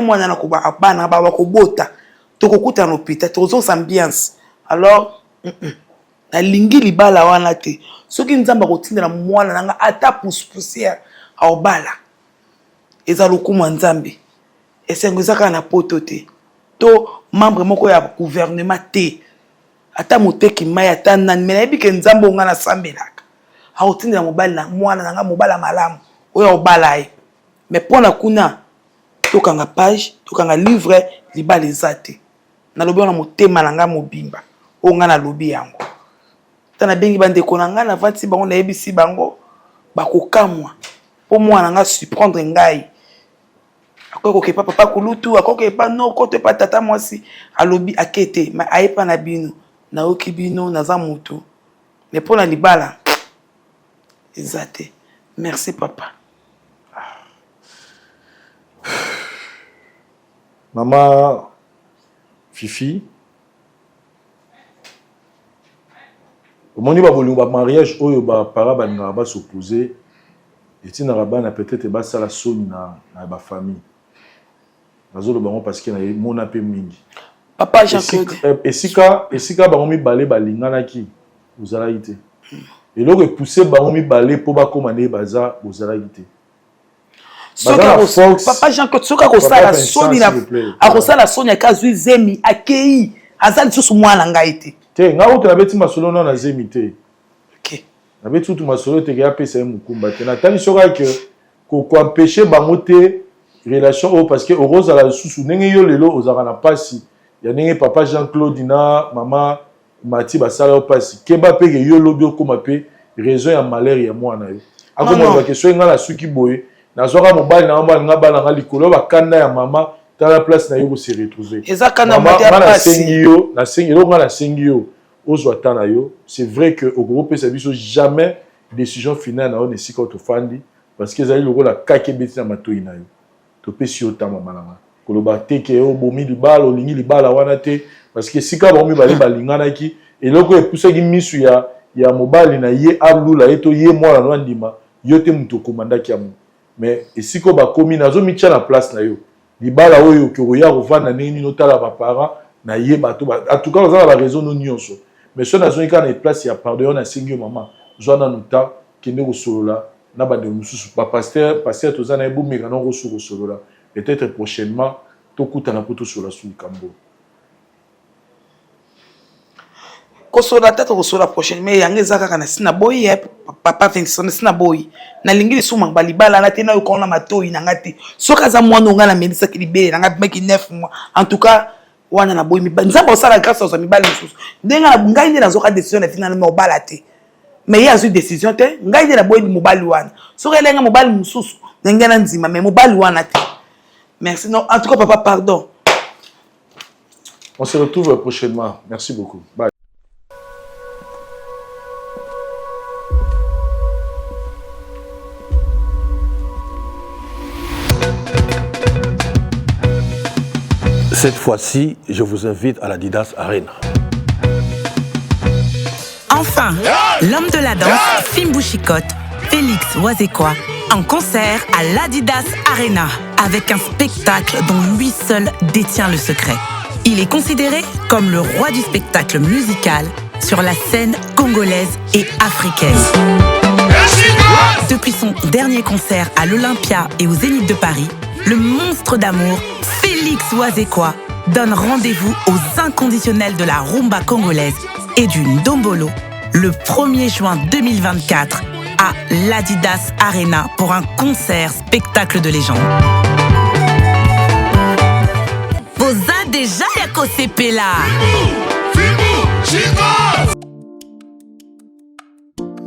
Speaker 2: mwana na ko ba bana baba ko bota tokokuta no pita tozo ambiance alors na lingi libala wana te soki nzamba ko tindela mwana nga ata poussière a obala eza lokuma nzambe esengo zaka na poto te to membre moko ya gouvernement te ata moteki mai ata nan mena ebike nzambe nga na sambela aotindela mobali na mwana nanga mobala malamu oyo obala ye mais pona kuna tokanga page tokanga livre libala ezate na lobi na motema nanga mobimba o nga na lobi yango tana bengi bande konanga na vati bango na yebisi bango bakokamwa po mwana nga surprendre ngai Koko pas papa kulutu, akoko pas non, kote pas tata moi si. Alobi akete, mais aye pas na bino, na oki bino, na za mutu. Mais pour la libala, exacte. Merci papa.
Speaker 5: Maman Fifi, au moment où le mariage, où les parents vont s'opposer, et si on a peut-être pas ça la sonne dans la famille. Parce qu'il y a mon appel mingi.
Speaker 2: Papa Jean-Claude.
Speaker 5: Et si quand on a balé balingana qui vous allez été. Et là on poussé on a balé pour pas commander bazar vous allez été.
Speaker 2: Papa Jean-Claude soka ko sala soni na akosala soni akazwi zemi akei azali susu mwana ngaite.
Speaker 5: Te nga uto na beti masolo na zemi te. OK. Na beti tout masolo te ga pesa mukumba te. Na tani soka que ko empêcher bango te relation parce que rose à la susu ndenge yo lelo ozaka na pasi ya ndenge papa Jean-Claude na maman Mati basala pasi keba pe ke yo lobi okoma pe raison ya malheur ya mwana yo akoma ba question nga na suki boye na zoka mobali na mobali nga bana nga likolo ba kanda ya mama ta la place na yo ko se retrouver
Speaker 2: ezaka mati ya pasi
Speaker 5: na sengi yo nga na sengi yo ozwa ta na yo c'est vrai que au groupe ça biso jamais décision finale na on est si quand fandi parce que ezali lokola kakebeti na matoi na yo to pesi otama malanga koloba teke o bomi libala olingi libala wana te parce que sika ba omi bale balingana ki eloko epusa ki misu ya mobali na ye alula eto ye mwana no ndima yote muto komanda ki amu mais esiko ba komi nazo micha na place na yo libala oyo ko ya rovana nini no tala ba parents na ye bato en tout cas on a la raison no nyonso mais so nazo ika na place ya pardon na singio maman zwana nuta kende ko solola na ba de mususu pa pasteur tozana ebu meka no ko solola peut-être prochainement tokuta na poto sur la sous kambo
Speaker 2: kosola tata kosola prochaine mais yange zaka kana sina boy papa Vincent sina boy na lingili suma balibala na tena ko na matoi na ngati soka za mwana nga na melisa kilibele na ngati meki 9 mois en tout cas wana na boy mi nzamba osala grâce aux mibali mususu ndenga ngai ndi nazoka décision na finalement obala te mais il y a une décision te ngai ndi na boy mobali wana soka lenga mobali mususu ndenga na nzima mais mobali wana te. Merci. Non, en tout cas, papa, pardon.
Speaker 5: On se retrouve prochainement. Merci beaucoup. Bye.
Speaker 15: Cette fois-ci, je vous invite à l'Adidas Arena.
Speaker 16: Enfin, l'homme de la danse, Fimbu Chicotte, Félix Wazekwa, en concert à l'Adidas Arena, avec un spectacle dont lui seul détient le secret. Il est considéré comme le roi du spectacle musical sur la scène congolaise et africaine. Depuis son dernier concert à l'Olympia et au Zénith de Paris, le monstre d'amour, Félix Wazekwa, donne rendez-vous aux inconditionnels de la rumba congolaise et du ndombolo le 1er juin 2024 à l'Adidas Arena pour un concert spectacle de légende. Vous avez déjà Yakosepe là.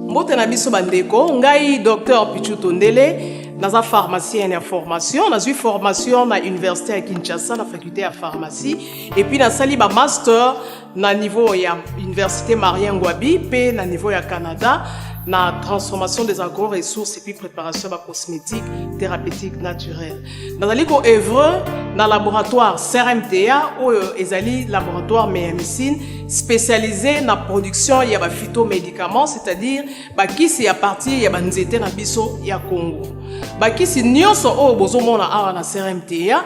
Speaker 10: Mbote na biso bandeko, ngai docteur Pichu Tondele, dans la pharmacie et formation, dans une formation à l'université à Kinshasa, la faculté de pharmacie, et puis dans sali ba master na niveau ya université Marien Ngouabi, puis na niveau ya Canada. Na transformation des agro-ressources et puis préparation de cosmétiques thérapeutiques naturelles. Dans le œuvre dans le laboratoire CRMTA ou ezali laboratoire médecine spécialisé dans la production de phytomédicaments, c'est-à-dire qui c'est à partir de banzete na biso ya Congo. Qui c'est nyonso o bozomona awa na CRMTA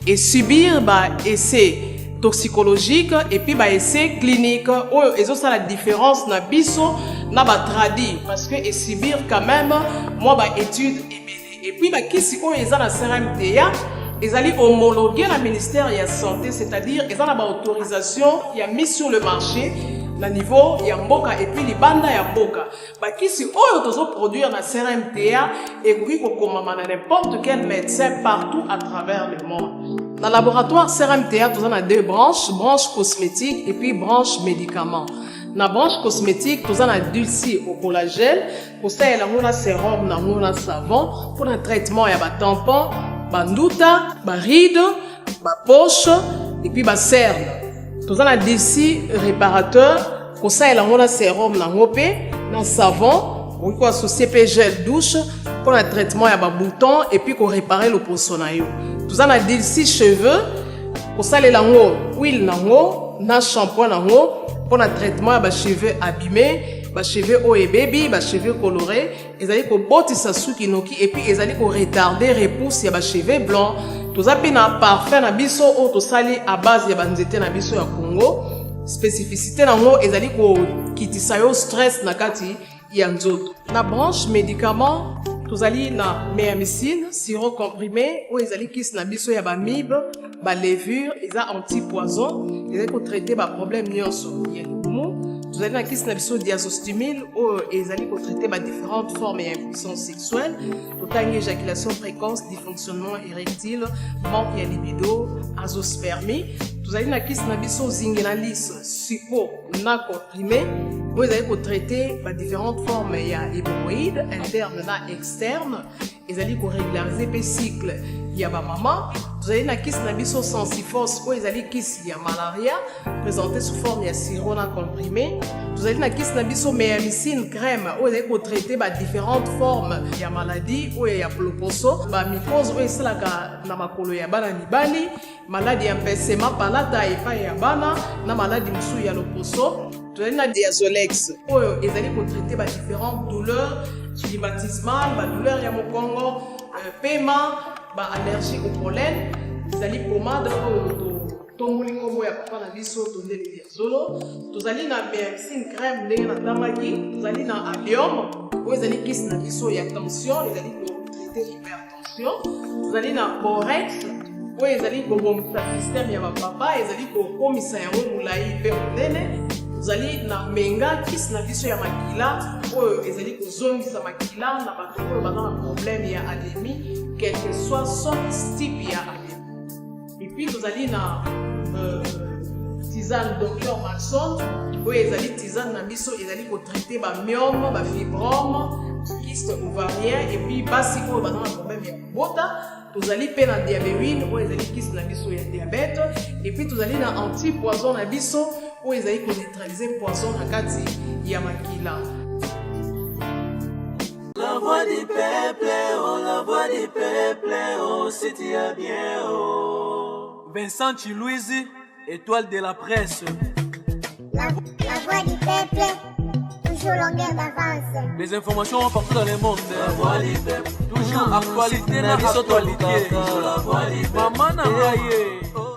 Speaker 10: et subir essai toxicologique et puis essai clinique où ils ont la différence na biso na ba tradi parce que et subir quand même moi étude et puis qui si on ils ont la CRMTA ils allaient homologuer la ministère de la santé, c'est-à-dire ils ont la autorisation il y a mis sur le marché na niveau ya mboka et puis les bandes ya mboka qui si on doit produire la CRMTA et puis comme n'importe quel médecin partout à travers le monde. Dans le laboratoire CRMTA, nous avons deux branches, branche cosmétique et puis branche médicaments. Dans la branche cosmétique, nous avons dulci au collagène, pour ça, il y a un sérum, un savon, pour un traitement, il y a un tampon, banduta, baride, poche et puis cerne. Tout ça, on a des réparateur, pour ça, il y a un sérum, un savon, on peut associer un gel douche pour le traitement, il y a un bouton et puis pour réparer le poisson. Tout ça, on a des cheveux, pour ça, il y a une huile, un shampoing, pour le traitement, il y a des cheveux abîmés. Ba cheveux haut et baby, ba cheveux colorés, ils allaient ko botisa suki noki et puis ils allaient ko retarder repousse ya ba cheveux blancs. Tout ça pena parfait na biso o to sali à base ya banzete na biso ya Congo. Spécificité nango ils allaient ko kitisa yo stress na kati ya nzoto. Na branche médicament, tout allez na méamycine, sirop comprimé ou ils allaient kis na biso ya ba mibe, ba levure, ils a anti-poison, ils allaient ko traiter ba problème nyonso. Vous allez dans la question diazostimile où ils allaient traiter différentes formes d'impuissance sexuelle, autant éjaculation précoce, dysfonctionnement érectile, manque de libido, azospermie. Vous allez dans la question zingenalis, suppo, na comprimé, où ils allaient traiter différentes formes d'hémorroïdes internes et externes. Ils allaient régulariser le cycle. Il y a maman. Vous allez dans la question sensifos où ils allaient il y a malaria présenté sous forme de sirop comprimé. Vous allez dans la question méamycine crème où ils allaient traiter différentes formes de maladies où il y a ploposo, mycose où il y a makolo ya bana mibali, maladie empêchement palata et pas ya bana, na maladie msou ya loposo. Vous allez dans diazolex où ils allaient traiter différentes douleurs climatismales, douleurs ya mokongo, paiement, allergie au pollen, vous allez pommade tomolingo ya papa na biso tondele diazolo, vous allez na méamycine crème ndenge na tamaki, vous allez na allium, vous allez kis na biso ya tension, vous allez traiter hypertension, vous allez na borex, vous allez kobomisa système ya papa, vous allez kokomisa yango mulai pe monene. Vous allez na menga kis na biso ya makila oyo ezali kozongisa makila na bato oyo baza na problème ya anémie quel que soit son type ya anémie. Et puis vous allez na tisane docteur Malson oyo ezali tisane na biso ezali kotraiter ba myome, ba fibrome, kyste ovarien et puis basi oyo baza na problème ya kobota. Vous allez payer la diabétine ou les allez qui sont la diabète et puis vous allez na anti-poison na biso ou les allez neutraliser poison na kati ya makila.
Speaker 3: La voix du peuple, oh la voix du peuple, oh c'est bien oh. Vincent Chilouise, étoile de la presse.
Speaker 4: La voix du peuple, toujours longueur d'avance.
Speaker 3: Les informations partout dans le monde. La voix du peuple, toujours actualité, na biso actualité. La voix du peuple, maman na